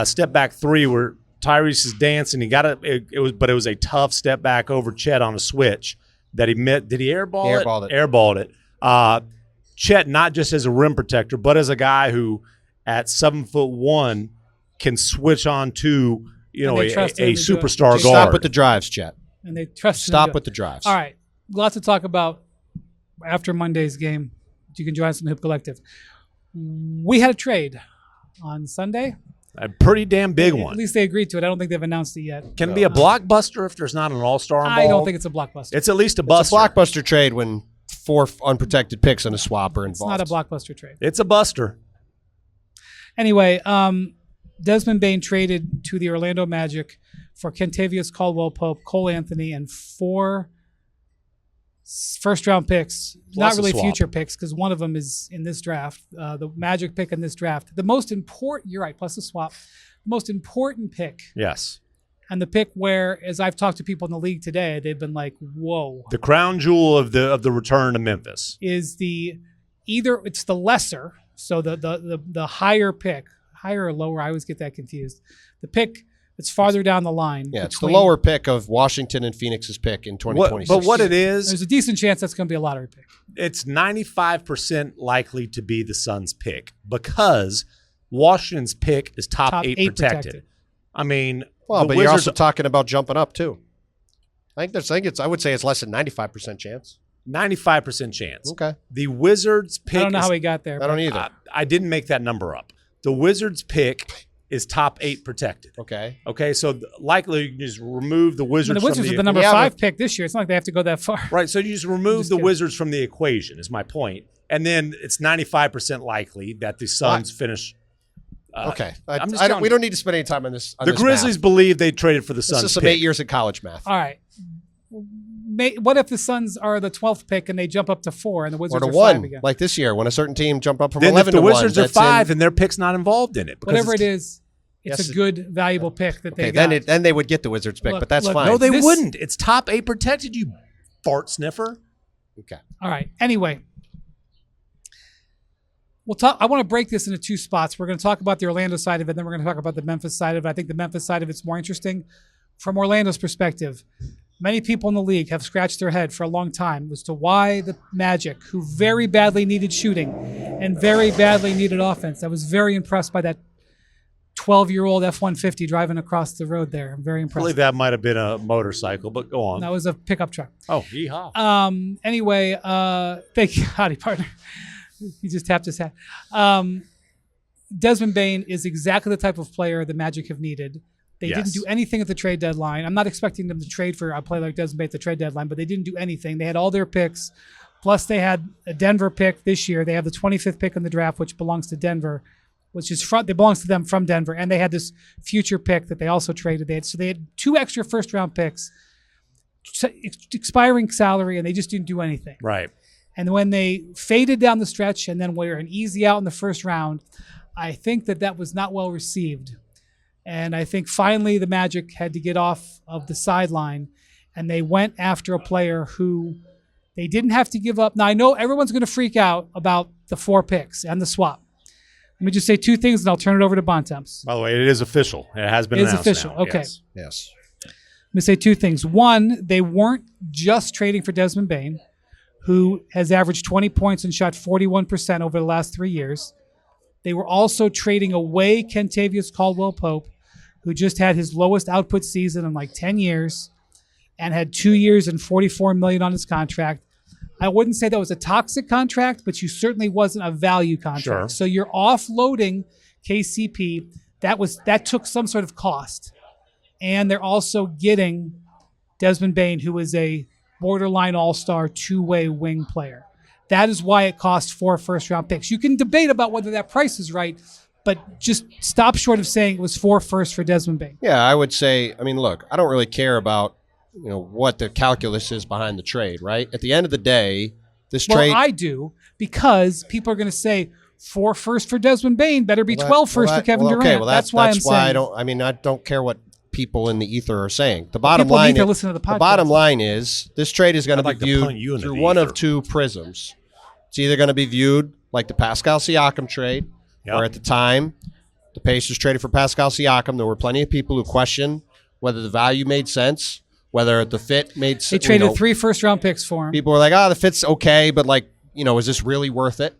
S3: step back three where Tyrese is dancing. He got it. But it was a tough step back over Chet on a switch that he met. Did he airball it? Airballed it. Chet, not just as a rim protector, but as a guy who at 7'1" can switch on to a superstar guard.
S2: Stop with the drives, Chet.
S1: And they trust him.
S2: Stop with the drives.
S1: All right, lots to talk about after Monday's game. You can join us in the Hoop Collective. We had a trade on Sunday.
S3: A pretty damn big one.
S1: At least they agreed to it. I don't think they've announced it yet.
S3: Can it be a blockbuster if there's not an all-star involved?
S1: I don't think it's a blockbuster.
S3: It's at least a buster.
S2: It's a blockbuster trade when 4 unprotected picks and a swap are involved.
S1: It's not a blockbuster trade.
S3: It's a buster.
S1: Anyway, Desmond Bane traded to the Orlando Magic for Kentavious Caldwell-Pope, Cole Anthony, and 4 first-round picks.
S3: Plus
S1: not really
S3: swap.
S1: future picks because one of them is in this draft. The Magic pick in this draft. The most important, you're right, plus the swap. The most important pick.
S3: Yes.
S1: And the pick where, as I've talked to people in the league today, they've been like, whoa.
S3: The crown jewel of the return to Memphis.
S1: Is it's the lesser, so the higher pick, higher or lower, I always get that confused. The pick that's farther down the line.
S2: Yeah, it's the lower pick of Washington and Phoenix's pick in 2026.
S3: But what it is,
S1: there's a decent chance that's going to be a lottery pick.
S3: It's 95% likely to be the Suns' pick because Washington's pick is top 8 protected. I mean,
S2: but you're also talking about jumping up too. I would say it's less than 95% chance.
S3: 95% chance.
S2: Okay.
S3: The Wizards pick.
S1: I don't know how he got there.
S2: I don't either.
S3: I didn't make that number up. The Wizards pick is top 8 protected.
S2: Okay.
S3: Okay, so likely you can just remove the Wizards.
S1: The Wizards
S3: from
S1: are the number
S2: Yeah,
S1: 5
S2: but-
S1: pick this year. It's not like they have to go that far.
S3: Right, so you just remove
S1: Just
S3: the
S1: kidding.
S3: Wizards from the equation. Is my point, and then it's 95% likely that the Suns finish.
S2: Okay.
S3: I'm just telling
S2: We
S3: you.
S2: don't need to spend any time on this.
S3: The Grizzlies believe they traded for the
S2: This
S3: Suns.
S2: is some
S3: pick.
S2: 8 years of college math.
S1: All right. What if the Suns are the 12th pick and they jump up to 4 and the
S2: Or
S1: Wizards
S2: to
S1: are 5
S2: 1,
S1: again?
S2: like this year, when a certain team jump up from
S3: Then
S2: 11
S3: if the
S2: to 1.
S3: Wizards are
S2: that's in-
S3: 5 and their pick's not involved in it, because
S1: Whatever it
S3: it's-
S1: is, it's
S2: Yes.
S1: a good, valuable pick that they
S2: Okay,
S1: got.
S2: then they would get the Wizards pick,
S1: Look,
S2: but that's
S1: look,
S2: fine.
S3: No, they
S1: This-
S3: wouldn't. It's top 8 protected. You fart sniffer.
S2: Okay.
S1: All right. Anyway, we'll talk. I want to break this into 2 spots. We're going to talk about the Orlando side of it, then we're going to talk about the Memphis side of it. I think the Memphis side of it's more interesting from Orlando's perspective. Many people in the league have scratched their head for a long time as to why the Magic, who very badly needed shooting and very badly needed offense. I was very impressed by that 12-year-old F-150 driving across the road there. I'm very
S3: I
S1: impressed.
S3: believe that might have been a motorcycle, but go on.
S1: That was a pickup truck.
S3: Oh, yeehaw.
S1: Anyway, thank you. Howdy, partner. He just tapped his hat. Desmond Bane is exactly the type of player the Magic have needed. They didn't
S3: Yes.
S1: do anything at the trade deadline. I'm not expecting them to trade for a player like Desmond Bane at the trade deadline, but they didn't do anything. They had all their picks. Plus, they had a Denver pick this year. They have the 25th pick in the draft, which belongs to Denver, which is it belongs to them from Denver. And they had this future pick that they also traded. They had 2 extra first-round picks, expiring salary, and they just didn't do anything.
S3: Right.
S1: And when they faded down the stretch and then were an easy out in the first round, I think that was not well received. And I think finally the Magic had to get off of the sideline, and they went after a player who they didn't have to give up. Now, I know everyone's going to freak out about the 4 picks and the swap. Let me just say 2 things, and I'll turn it over to Bontemps.
S3: By the way, it is official. It has been
S1: It is
S3: announced
S1: official.
S3: now.
S1: Okay.
S3: Yes.
S2: Yes.
S1: Let me say 2 things. One, they weren't just trading for Desmond Bane, who has averaged 20 points and shot 41% over the last 3 years. They were also trading away Kentavious Caldwell-Pope, who just had his lowest output season in like 10 years and had 2 years and $44 million on his contract. I wouldn't say that was a toxic contract, but you certainly wasn't a value contract.
S3: Sure.
S1: So you're offloading KCP. That took some sort of cost. And they're also getting Desmond Bane, who is a borderline all-star 2-way wing player. That is why it cost 4 first-round picks. You can debate about whether that price is right, but just stop short of saying it was 4 firsts for Desmond Bane.
S2: Yeah, I would say, I mean, look, I don't really care about, what the calculus is behind the trade, right? At the end of the day, this trade.
S1: Well, I do, because people are going to say 4 firsts for Desmond Bane better be 12 firsts for Kevin Durant.
S2: Okay, well,
S1: that's why I'm saying.
S2: I don't care what people in the ether are saying. The bottom
S1: People
S2: line
S1: need to
S2: is,
S1: listen to the podcast.
S2: bottom line is this trade is going to
S3: I'd like
S2: be
S3: to punt you
S2: viewed
S3: into
S2: through
S3: the
S2: one
S3: ether.
S2: of 2 prisms. It's either going to be viewed like the Pascal Siakam trade,
S3: Yep.
S2: or at the time the Pacers traded for Pascal Siakam, there were plenty of people who questioned whether the value made sense, whether the fit made sense.
S1: They traded 3 first-round picks for him.
S2: People were like, the fit's okay, but is this really worth it?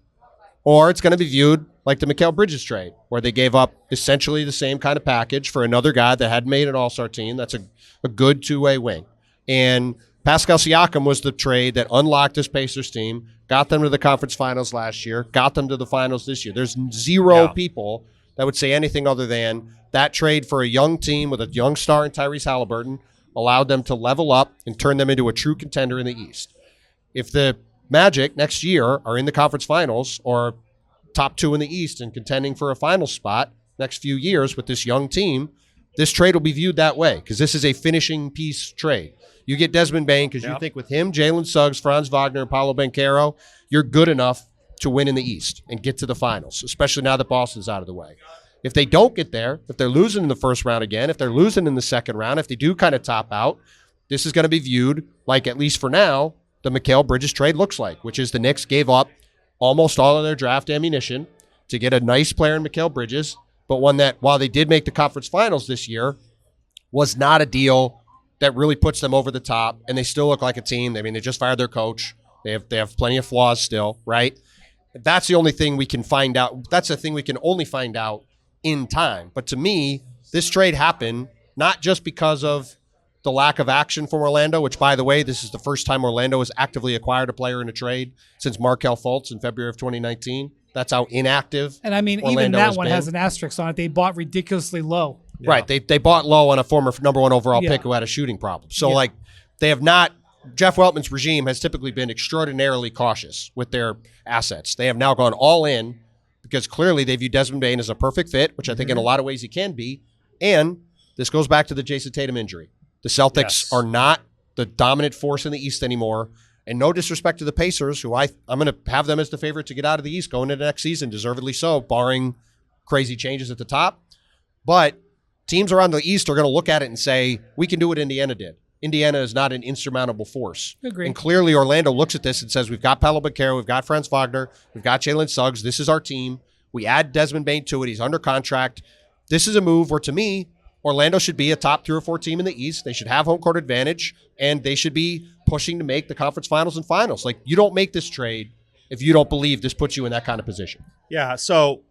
S2: Or it's going to be viewed like the Mikal Bridges trade, where they gave up essentially the same kind of package for another guy that had made an all-star team. That's a good 2-way wing. And Pascal Siakam was the trade that unlocked this Pacers team, got them to the conference finals last year, got them to the finals this year. There's 0 people that would say anything other than that trade for a young team with a young star in Tyrese Halliburton allowed them to level up and turn them into a true contender in the East. If the Magic next year are in the conference finals or top 2 in the East and contending for a final spot next few years with this young team, this trade will be viewed that way because this is a finishing piece trade. You get Desmond Bane because you think with him, Jalen Suggs, Franz Wagner, and Paulo Banchero, you're good enough to win in the East and get to the finals, especially now that Boston's out of the way. If they don't get there, if they're losing in the first round again, if they're losing in the second round, if they do kind of top out, this is going to be viewed like, at least for now, the Mikal Bridges trade looks like, which is the Knicks gave up almost all of their draft ammunition to get a nice player in Mikal Bridges, but one that, while they did make the conference finals this year, was not a deal that really puts them over the top, and they still look like a team. I mean, they just fired their coach. They have plenty of flaws still, right? That's the only thing we can find out. That's the thing we can only find out in time. But to me, this trade happened not just because of the lack of action from Orlando, which, by the way, this is the first time Orlando has actively acquired a player in a trade since Markelle Fultz in February of 2019. That's how inactive.
S1: And I mean,
S2: Orlando
S1: even that
S2: has
S1: one
S2: been.
S1: has an asterisk on it. They bought ridiculously low.
S3: Yeah.
S2: Right. They bought low on a former number 1 overall
S1: Yeah.
S2: pick who had a shooting problem. So,
S1: Yeah.
S2: like, they have not. Jeff Weltman's regime has typically been extraordinarily cautious with their assets. They have now gone all in because clearly they view Desmond Bane as a perfect fit, which I think in a lot of ways he can be. And this goes back to the Jason Tatum injury. The Celtics are not the dominant force in the East anymore. And no disrespect to the Pacers, who I'm going to have them as the favorite to get out of the East going into next season, deservedly so, barring crazy changes at the top. But teams around the East are going to look at it and say, we can do what Indiana did. Indiana is not an insurmountable force.
S1: Agree.
S2: And clearly Orlando looks at this and says, we've got Paolo Banchero, we've got Franz Wagner, we've got Jalen Suggs. This is our team. We add Desmond Bane to it. He's under contract. This is a move where, to me, Orlando should be a top 3 or 4 team in the East. They should have home court advantage, and they should be pushing to make the conference finals and finals. Like, you don't make this trade if you don't believe this puts you in that kind of position.
S3: Yeah, so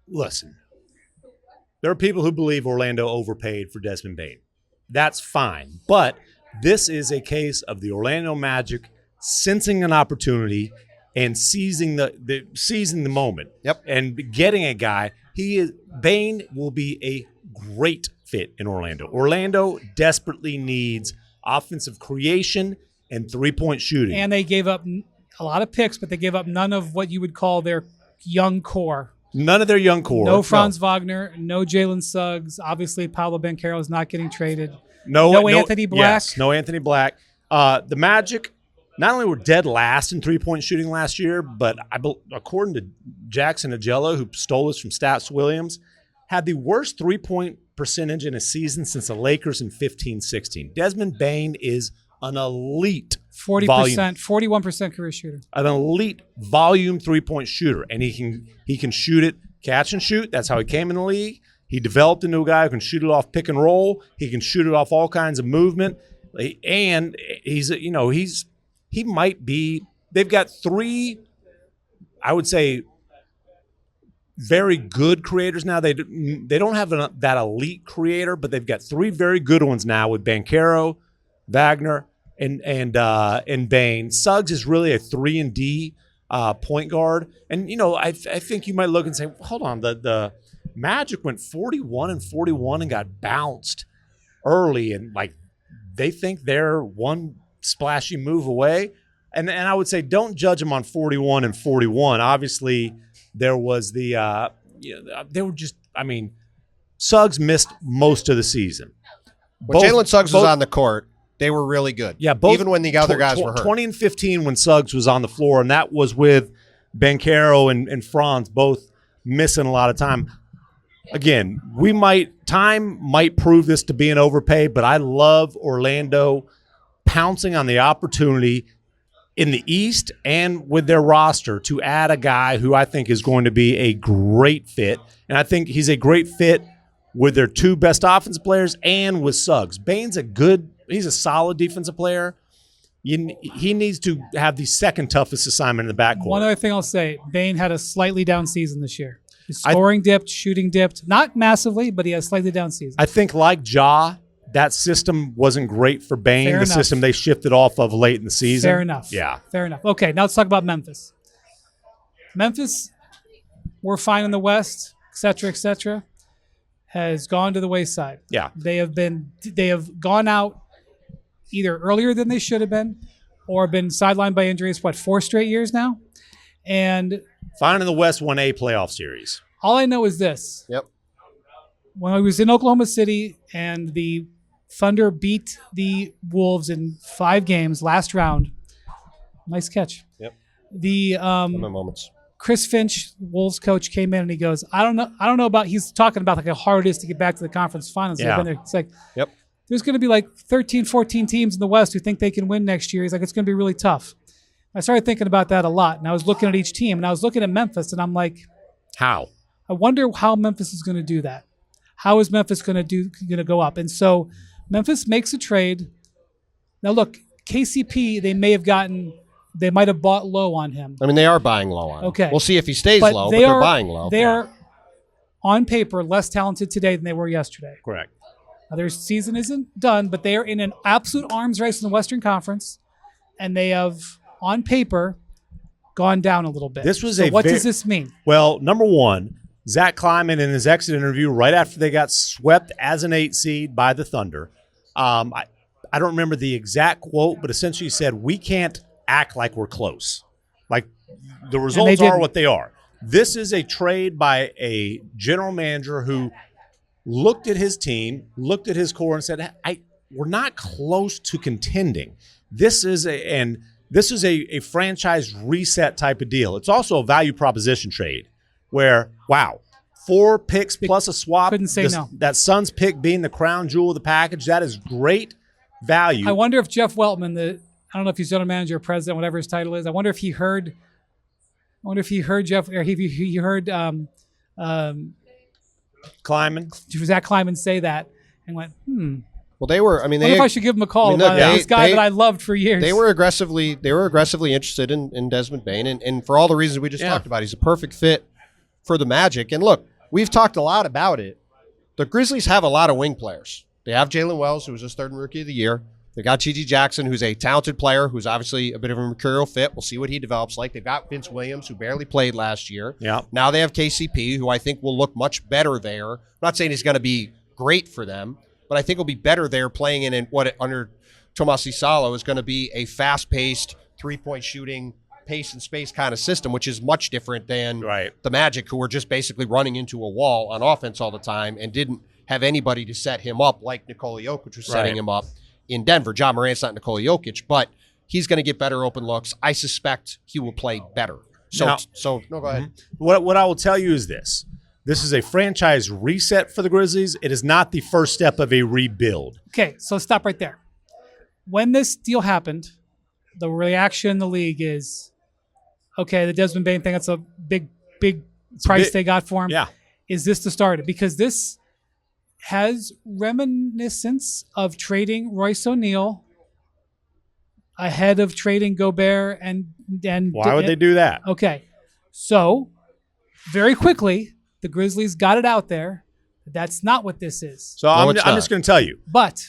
S3: listen. There are people who believe Orlando overpaid for Desmond Bane. That's fine. But this is a case of the Orlando Magic sensing an opportunity and seizing the moment.
S2: Yep.
S3: And getting a guy. Bane will be a great fit in Orlando. Orlando desperately needs offensive creation and three-point shooting.
S1: And they gave up a lot of picks, but they gave up none of what you would call their young core.
S3: None of their young core.
S1: No Franz Wagner, no Jalen Suggs. Obviously, Paolo Banchero is not getting traded.
S3: No
S1: Anthony Black.
S3: Yes, no Anthony Black. The Magic not only were dead last in three-point shooting last year, but according to Jackson Agello, who stole this from Stats Williams, had the worst three-point percentage in a season since the Lakers in 15-16. Desmond Bane is an elite
S1: 40%,
S3: volume,
S1: 41% career shooter.
S3: an elite volume three-point shooter, and he can shoot it, catch and shoot. That's how he came in the league. He developed into a guy who can shoot it off pick and roll. He can shoot it off all kinds of movement, and he might be. They've got 3, I would say, very good creators now. They don't have that elite creator, but they've got 3 very good ones now with Banchero, Wagner, and Bane. Suggs is really a 3-and-D point guard, and I think you might look and say, hold on, the Magic went 41-41 and got bounced early, and like they think they're one splashy move away, and I would say don't judge them on 41-41. Obviously, there was they were just. I mean, Suggs missed most of the season.
S2: When Jalen Suggs was on the court, they were really good.
S3: Yeah,
S2: even when the other guys were hurt.
S3: 20 and 15 when Suggs was on the floor, and that was with Banchero and Franz both missing a lot of time. Again, time might prove this to be an overpay, but I love Orlando pouncing on the opportunity in the East and with their roster to add a guy who I think is going to be a great fit. And I think he's a great fit with their 2 best offensive players and with Suggs. Bane's he's a solid defensive player. He needs to have the second toughest assignment in the backcourt.
S1: One other thing I'll say, Bane had a slightly down season this year. His scoring dipped, shooting dipped. Not massively, but he had a slightly down season.
S3: I think like Ja, that system wasn't great for Bane.
S1: Fair enough.
S3: System they shifted off of late in the season.
S1: Fair enough.
S3: Yeah.
S1: Fair enough. Okay, now let's talk about Memphis. Memphis, we're fine in the West, et cetera, has gone to the wayside.
S3: Yeah.
S1: They have gone out either earlier than they should have been or been sidelined by injuries, 4 straight years now? And
S3: Fine in the West won a playoff series.
S1: all I know is this.
S2: Yep.
S1: When I was in Oklahoma City and the Thunder beat the Wolves in 5 games last round, nice catch.
S2: Yep.
S1: The
S2: Moments.
S1: Chris Finch, Wolves coach, came in and he goes, I don't know about, he's talking about like how hard it is to get back to the conference finals.
S3: Yeah.
S1: It's like,
S2: Yep.
S1: there's going to be like 13, 14 teams in the West who think they can win next year. He's like, it's going to be really tough. I started thinking about that a lot, and I was looking at each team, and I was looking at Memphis, and I'm like,
S3: How?
S1: I wonder how Memphis is going to do that. How is Memphis going to go up? And so Memphis makes a trade. Now look, KCP, they might have bought low on him.
S2: I mean, they are buying low on him.
S1: Okay.
S2: We'll see if he stays low, but they're buying low.
S1: They are, on paper, less talented today than they were yesterday.
S3: Correct.
S1: Their season isn't done, but they are in an absolute arms race in the Western Conference, and they have, on paper, gone down a little bit. What does this mean?
S3: Well, number one, Zach Kleiman in his exit interview right after they got swept as an 8 seed by the Thunder, I don't remember the exact quote, but essentially he said, we can't act like we're close. Like, the results are what they are. This is a trade by a general manager who looked at his team, looked at his core, and said, we're not close to contending. This is a franchise reset type of deal. It's also a value proposition trade where, wow, 4 picks plus a swap.
S1: Couldn't say no.
S3: That Suns pick being the crown jewel of the package, that is great value.
S1: I wonder if Jeff Weltman, I don't know if he's general manager or president, whatever his title is. I wonder if he heard Jeff, or he heard
S3: Kleiman.
S1: Zach Kleiman say that and went,
S2: Well, they were. I mean,
S1: I wonder if I should give him a call. This guy that I loved for years.
S2: They were aggressively interested in Desmond Bane, and for all the reasons we just talked about, he's a perfect fit for the Magic. And look, we've talked a lot about it. The Grizzlies have a lot of wing players. They have Jalen Wells, who was his third Rookie of the Year. They got G.G. Jackson, who's a talented player, who's obviously a bit of a mercurial fit. We'll see what he develops like. They've got Vince Williams, who barely played last year.
S3: Yeah.
S2: Now they have KCP, who I think will look much better there. I'm not saying he's going to be great for them, but I think he'll be better there playing in what under Tomas Isalo is going to be a fast-paced, three-point shooting, pace and space kind of system, which is much different than the Magic, who were just basically running into a wall on offense all the time and didn't have anybody to set him up like Nikola Jokic was setting him up in Denver. John Morant's not Nikola Jokic, but he's going to get better open looks. I suspect he will play better. So go ahead.
S3: What I will tell you is this. This is a franchise reset for the Grizzlies. It is not the first step of a rebuild.
S1: Okay, so stop right there. When this deal happened, the reaction in the league is, okay, the Desmond Bane thing, that's a big price they got for him.
S3: Yeah.
S1: Is this the start? Because this has reminiscence of trading Royce O'Neal ahead of trading Gobert and
S3: why would they do that?
S1: Okay. So very quickly, the Grizzlies got it out there. That's not what this is.
S3: So I'm just going to tell you.
S1: But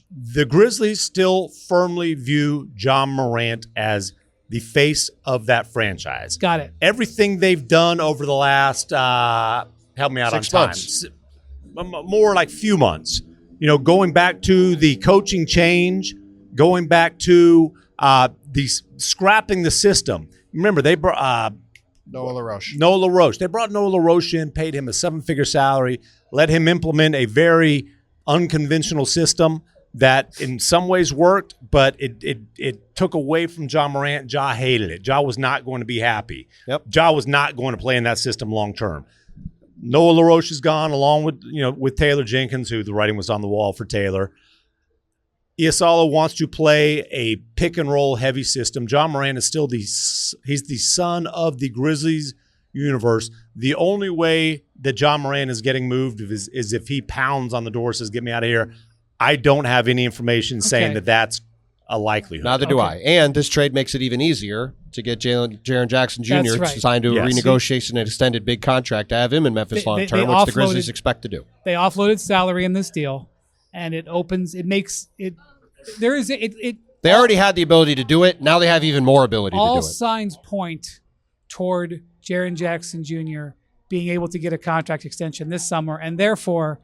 S3: the Grizzlies still firmly view John Morant as the face of that franchise.
S1: Got it.
S3: Everything they've done over the last, help me out
S2: 6
S3: on time.
S2: months.
S3: More like few months. You know, going back to the coaching change, going back to scrapping the system. Remember, they brought
S2: Noah LaRoche.
S3: Noah LaRoche. They brought Noah LaRoche in, paid him a 7-figure salary, let him implement a very unconventional system that in some ways worked, but it took away from John Morant. Ja hated it. Ja was not going to be happy.
S2: Yep.
S3: Ja was not going to play in that system long term. Noah LaRoche is gone, along with Taylor Jenkins, who the writing was on the wall for Taylor. Iasalo wants to play a pick and roll heavy system. John Morant is still he's the son of the Grizzlies universe. The only way that John Morant is getting moved is if he pounds on the door, says, "Get me out of here." I don't have any information saying that that's a likelihood.
S2: Neither do I. And this trade makes it even easier to get Jaren Jackson Jr. Signed to a renegotiation and extended big contract to have him in Memphis long term, which the Grizzlies expect to do.
S1: They offloaded salary in this deal, and it makes it.
S2: They already had the ability to do it. Now they have even more ability to do it.
S1: All signs point toward Jaren Jackson Jr. being able to get a contract extension this summer, and therefore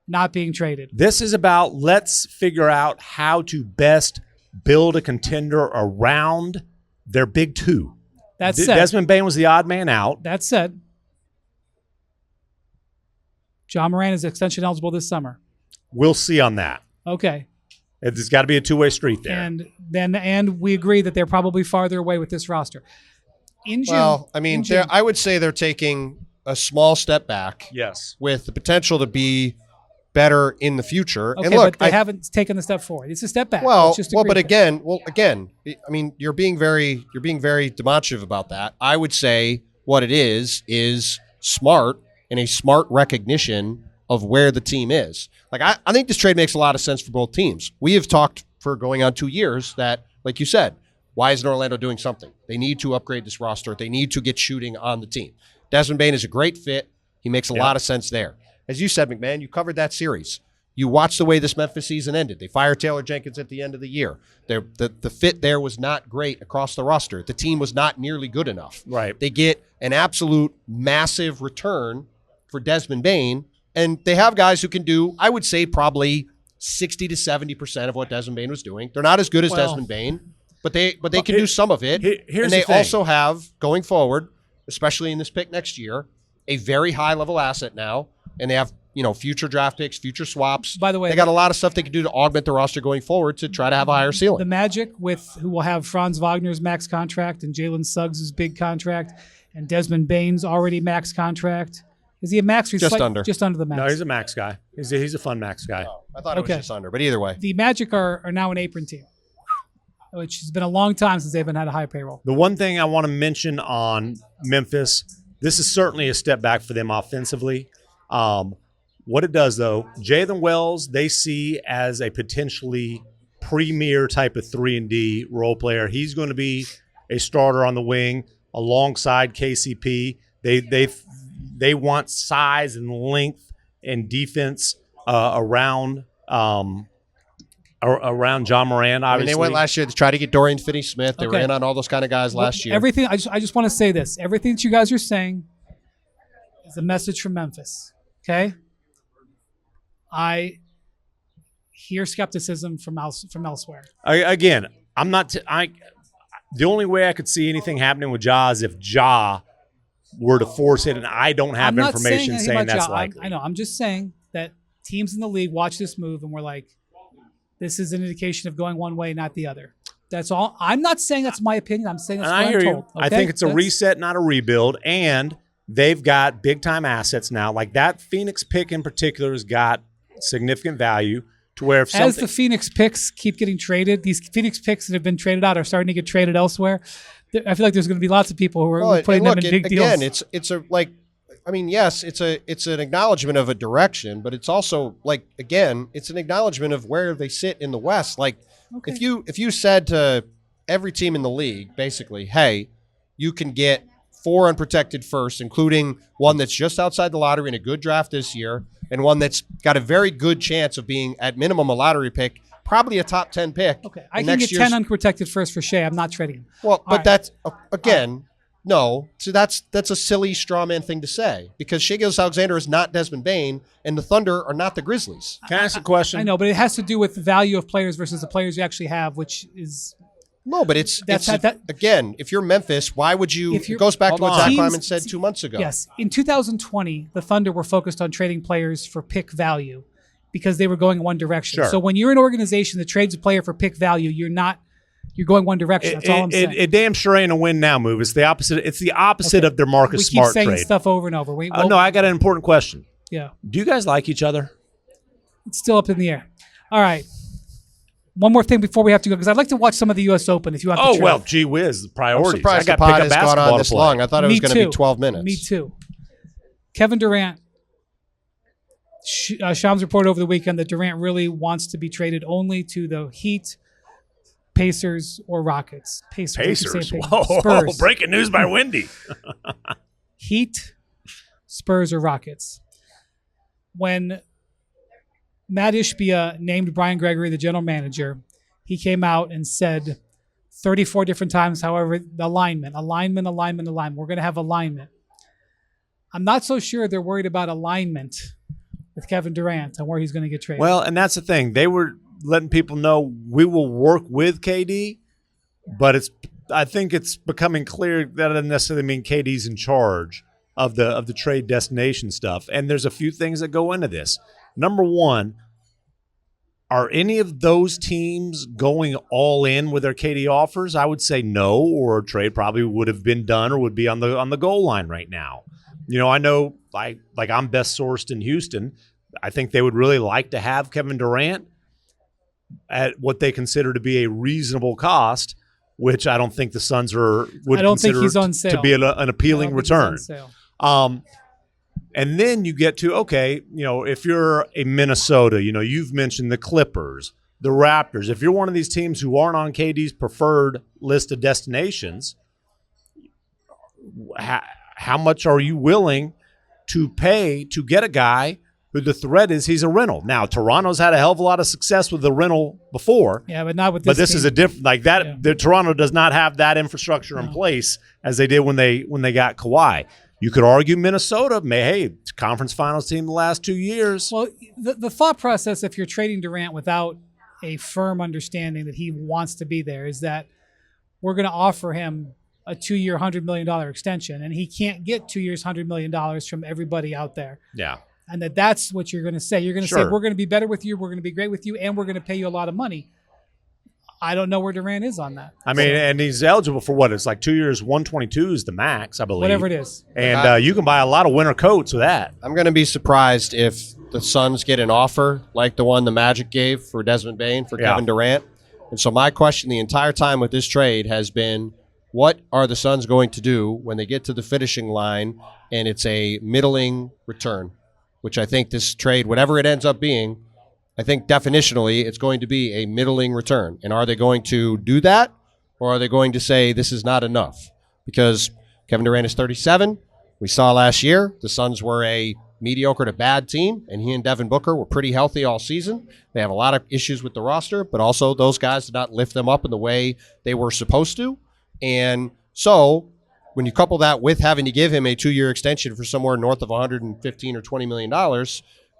S1: not being traded.
S3: This is about let's figure out how to best build a contender around their big two.
S1: That said,
S3: Desmond Bane was the odd man out.
S1: That said, John Morant is extension eligible this summer.
S3: We'll see on that.
S1: Okay.
S3: There's got to be a two-way street there.
S1: And we agree that they're probably farther away with this roster.
S2: I would say they're taking a small step back.
S3: Yes.
S2: With the potential to be better in the future.
S1: Okay,
S2: and look,
S1: but they haven't taken the step forward. It's a step back.
S2: You're being very demonstrative about that. I would say what it is smart and a smart recognition of where the team is. Like I think this trade makes a lot of sense for both teams. We have talked for going on 2 years that, like you said, why isn't Orlando doing something? They need to upgrade this roster. They need to get shooting on the team. Desmond Bane is a great fit. He makes a lot of sense there. As you said, MacMahon, you covered that series. You watch the way this Memphis season ended. They fired Taylor Jenkins at the end of the year. The fit there was not great across the roster. The team was not nearly good enough.
S3: Right.
S2: They get an absolute massive return for Desmond Bane, and they have guys who can do, I would say, probably 60 to 70% of what Desmond Bane was doing. They're not as good as Desmond Bane, but they can do some of it.
S3: Here's
S2: and they
S3: the thing.
S2: also have, going forward, especially in this pick next year, a very high-level asset now, and they have future draft picks, future swaps.
S1: By the way,
S2: they got a lot of stuff they can do to augment the roster going forward to try to have a higher ceiling.
S1: The Magic, who will have Franz Wagner's max contract and Jalen Suggs' big contract, and Desmond Bane's already max contract. Is he a max or
S2: just under?
S1: Just under the max.
S3: No, he's a max guy. He's a fun max guy.
S2: Oh, I thought it was just under, but either way.
S1: The Magic are now an apron team, which has been a long time since they've had a high payroll.
S3: The one thing I want to mention on Memphis, this is certainly a step back for them offensively. What it does, though, Jalen Wells, they see as a potentially premier type of 3-and-D role player. He's going to be a starter on the wing alongside KCP. They want size and length and defense around John Morant, obviously.
S2: I mean, they went last year to try to get Dorian Finney-Smith. They were in on all those kind of guys last year.
S1: Everything. I just want to say this. Everything that you guys are saying is a message from Memphis. Okay? I hear skepticism from elsewhere.
S3: I'm not. The only way I could see anything happening with Ja is if Ja were to force it, and I don't have information saying that's likely.
S1: I know. I'm just saying that teams in the league watch this move and we're like, this is an indication of going one way, not the other. That's all. I'm not saying that's my opinion. I'm saying that's what I'm told. Okay?
S3: I think it's a reset, not a rebuild, and they've got big-time assets now. Like that Phoenix pick in particular has got significant value to where if
S1: as the Phoenix picks keep getting traded, these Phoenix picks that have been traded out are starting to get traded elsewhere. I feel like there's going to be lots of people who are putting them in big deals.
S2: Again, it's yes, it's an acknowledgement of a direction, but it's also it's an acknowledgement of where they sit in the West. Like if you said to every team in the league, basically, hey, you can get 4 unprotected firsts, including one that's just outside the lottery in a good draft this year, and one that's got a very good chance of being, at minimum, a lottery pick, probably a top 10 pick.
S1: Okay, I can get 10 unprotected first for Shea. I'm not trading him.
S2: Well, but that's, again, no. So that's a silly straw man thing to say, because Shea Gilgeous-Alexander is not Desmond Bane, and the Thunder are not the Grizzlies.
S3: Can I ask a question?
S1: I know, but it has to do with the value of players versus the players you actually have, which is...
S2: No, but again, if you're Memphis, why would you? It goes back to what Zach Kleiman said 2 months ago.
S1: Yes. In 2020, the Thunder were focused on trading players for pick value because they were going in one direction.
S3: Sure.
S1: So when you're an organization that trades a player for pick value, you're going one direction. That's all I'm saying.
S3: It damn sure ain't a win now move. It's the opposite. It's the opposite of their Marcus Smart trade.
S1: We keep saying stuff over and over.
S3: No, I got an important question.
S1: Yeah.
S3: Do you guys like each other?
S1: It's still up in the air. All right. One more thing before we have to go, because I'd like to watch some of the U.S. Open if you want to.
S3: Oh, well, gee whiz, the priorities.
S2: I'm surprised the pod has gone on this long. I thought it was going to be 12 minutes.
S1: Me too. Kevin Durant. Shams reported over the weekend that Durant really wants to be traded only to the Heat, Pacers, or Rockets.
S3: Pacers.
S1: Whoa,
S3: Spurs. Breaking news by Wendy.
S1: Heat, Spurs, or Rockets. When Matt Ishbia named Brian Gregory the general manager, he came out and said 34 different times, however, the alignment. We're going to have alignment. I'm not so sure they're worried about alignment with Kevin Durant and where he's going to get traded.
S3: Well, and that's the thing. They were letting people know we will work with KD, but I think it's becoming clear that doesn't necessarily mean KD's in charge of the trade destination stuff. And there's a few things that go into this. Number one, are any of those teams going all in with their KD offers? I would say no, or a trade probably would have been done or would be on the goal line right now. I know like I'm best sourced in Houston. I think they would really like to have Kevin Durant at what they consider to be a reasonable cost, which I don't think the Suns would consider
S1: he's on sale.
S3: To be an appealing return. And then you get to, if you're a Minnesota, you've mentioned the Clippers, the Raptors. If you're one of these teams who aren't on KD's preferred list of destinations, how much are you willing to pay to get a guy who the threat is he's a rental. Now, Toronto's had a hell of a lot of success with the rental before.
S1: Yeah, but not with this.
S3: But this
S1: team.
S3: is a different like that.
S1: Yeah.
S3: The Toronto does not have that infrastructure in place as they did when they got Kawhi. You could argue Minnesota, hey, conference finals team the last 2 years.
S1: Well, the thought process, if you're trading Durant without a firm understanding that he wants to be there, is that we're going to offer him a 2-year, $100 million extension, and he can't get 2 years, $100 million from everybody out there.
S3: Yeah.
S1: And that's what you're going to say. You're going to say, we're going to be better with you, we're going to be great with you, and we're going to pay you a lot of money. I don't know where Durant is on that.
S3: I mean, and he's eligible for what? It's like 2 years, 122 is the max, I believe.
S1: Whatever it is.
S3: And you can buy a lot of winter coats with that.
S2: I'm going to be surprised if the Suns get an offer like the one the Magic gave for Desmond Bane for Kevin Durant. And so my question the entire time with this trade has been, what are the Suns going to do when they get to the finishing line and it's a middling return? Which I think this trade, whatever it ends up being, I think definitionally it's going to be a middling return. And are they going to do that, or are they going to say this is not enough? Because Kevin Durant is 37. We saw last year the Suns were a mediocre to bad team, and he and Devin Booker were pretty healthy all season. They have a lot of issues with the roster, but also those guys did not lift them up in the way they were supposed to. And so when you couple that with having to give him a 2-year extension for somewhere north of $115 or $20 million,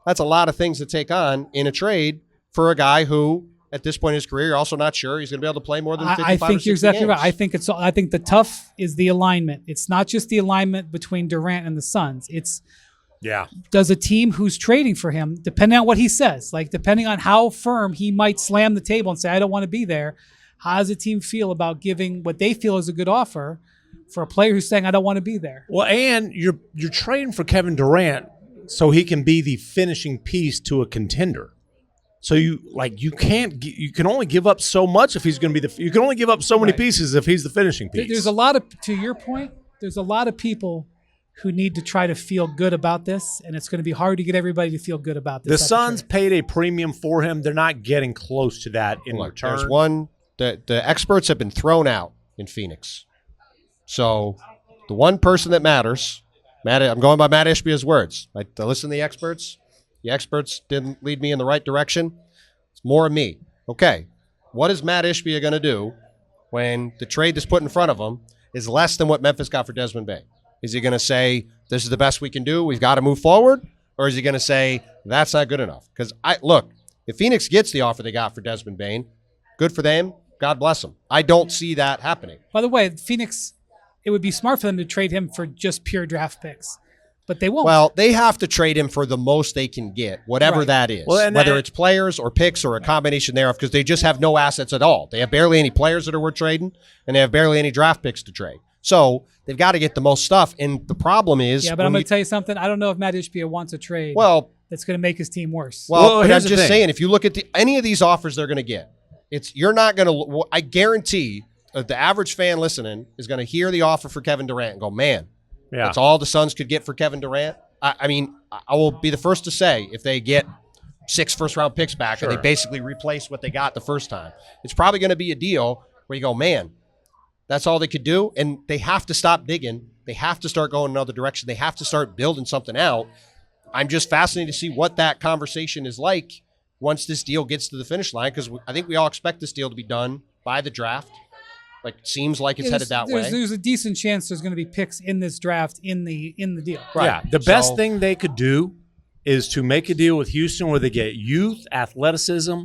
S2: that's a lot of things to take on in a trade for a guy who, at this point in his career, you're also not sure he's going to be able to play more than 55
S1: I think you're exactly
S2: games.
S1: right. I think the tough is the alignment. It's not just the alignment between Durant and the Suns. It's does a team who's trading for him, depending on what he says, like depending on how firm he might slam the table and say, I don't want to be there, how does a team feel about giving what they feel is a good offer for a player who's saying, I don't want to be there?
S3: Well, and you're trading for Kevin Durant so he can be the finishing piece to a contender. So you can only give up so much if he's going to be you can only give up so many pieces if he's the finishing piece.
S1: There's a lot of, to your point, there's a lot of people who need to try to feel good about this, and it's going to be hard to get everybody to feel good about this.
S3: The Suns paid a premium for him. They're not getting close to that in return.
S2: There's one, the experts have been thrown out in Phoenix. So the one person that matters, I'm going by Matt Ishbia's words. I listen to the experts. The experts didn't lead me in the right direction. It's more of me. Okay, what is Matt Ishbia going to do when the trade that's put in front of him is less than what Memphis got for Desmond Bane? Is he going to say, this is the best we can do, we've got to move forward? Or is he going to say, that's not good enough? Because, look, if Phoenix gets the offer they got for Desmond Bane, good for them. God bless them. I don't see that happening.
S1: By the way, Phoenix, it would be smart for them to trade him for just pure draft picks. But they won't.
S2: Well, they have to trade him for the most they can get, whatever that is, whether it's players or picks or a combination thereof, because they just have no assets at all. They have barely any players that are worth trading, and they have barely any draft picks to trade. So they've got to get the most stuff. And the problem is...
S1: Yeah, but I'm going to tell you something. I don't know if Matt Ishbia wants a trade that's going to make his team worse.
S2: Well, but I'm just saying, if you look at any of these offers they're going to get, you're not going to... I guarantee the average fan listening is going to hear the offer for Kevin Durant and go, man, that's all the Suns could get for Kevin Durant. I mean, I will be the first to say if they get 6 first-round picks back and they basically replace what they got the first time, it's probably going to be a deal where you go, man, that's all they could do, and they have to stop digging. They have to start going another direction. They have to start building something out. I'm just fascinated to see what that conversation is like once this deal gets to the finish line, because I think we all expect this deal to be done by the draft. Seems like it's headed that way.
S1: There's a decent chance there's going to be picks in this draft in the deal.
S3: Right. Yeah, the best thing they could do is to make a deal with Houston where they get youth, athleticism,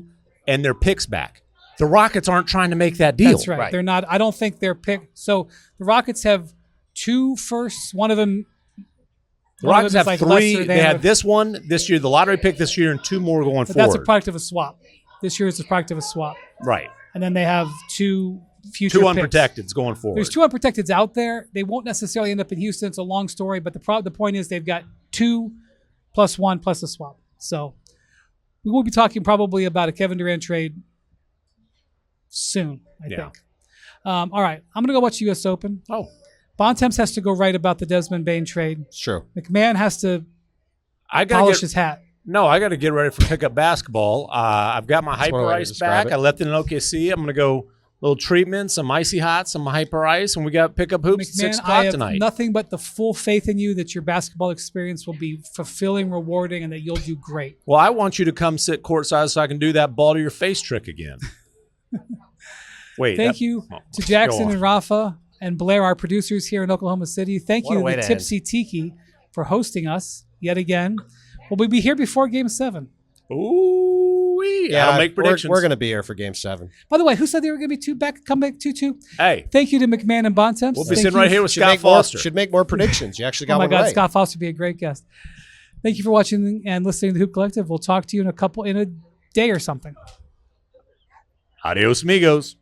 S3: and their picks back. The Rockets aren't trying to make that deal.
S1: That's right. They're not. I don't think they're picked. So the Rockets have 2 firsts. One of them.
S3: The Rockets have 3. They had this one this year, the lottery pick this year, and 2 more going forward.
S1: That's a product of a swap. This year is a product of a swap.
S3: Right.
S1: And then they have 2 future
S3: 2 unprotecteds going forward.
S1: There's 2 unprotecteds out there. They won't necessarily end up in Houston. It's a long story, but the point is they've got 2 plus 1 plus a swap. So we will be talking probably about a Kevin Durant trade soon, I think. All right. I'm going to go watch the U.S. Open.
S3: Oh.
S1: Bontemps has to go right about the Desmond Bane trade.
S2: It's true.
S1: MacMahon has to polish his hat.
S3: No, I got to get ready for pickup basketball. I've got my hyper ice back. I left it in OKC. I'm going to go little treatment, some icy hot, some hyper ice, and we got pickup hoops at 6
S1: MacMahon, I
S3: o'clock
S1: have
S3: tonight.
S1: nothing but the full faith in you that your basketball experience will be fulfilling, rewarding, and that you'll do great.
S3: Well, I want you to come sit courtside so I can do that ball to your face trick again. Wait.
S1: Thank you to Jackson
S3: go on.
S1: and Rafa and Blair, our producers here in Oklahoma City. Thank
S2: What a
S1: you
S2: way
S1: to
S2: to
S1: Tipsy Tiki for hosting us yet again. We'll be here before Game 7.
S3: Ooh, I'll make predictions.
S2: We're going to be here for Game 7.
S1: By the way, who said they were going to be come back 2-2?
S3: Hey,
S1: Thank you to MacMahon and Bontemps.
S3: we'll be
S1: Thank
S3: sitting
S1: you.
S3: right here with
S2: Should
S3: Scott
S2: make more,
S3: Foster.
S2: should make more predictions. You actually got
S1: Oh my
S2: one
S1: God,
S2: right.
S1: Scott Foster would be a great guest. Thank you for watching and listening to the Hoop Collective. We'll talk to you in a day or something.
S3: Adios, amigos.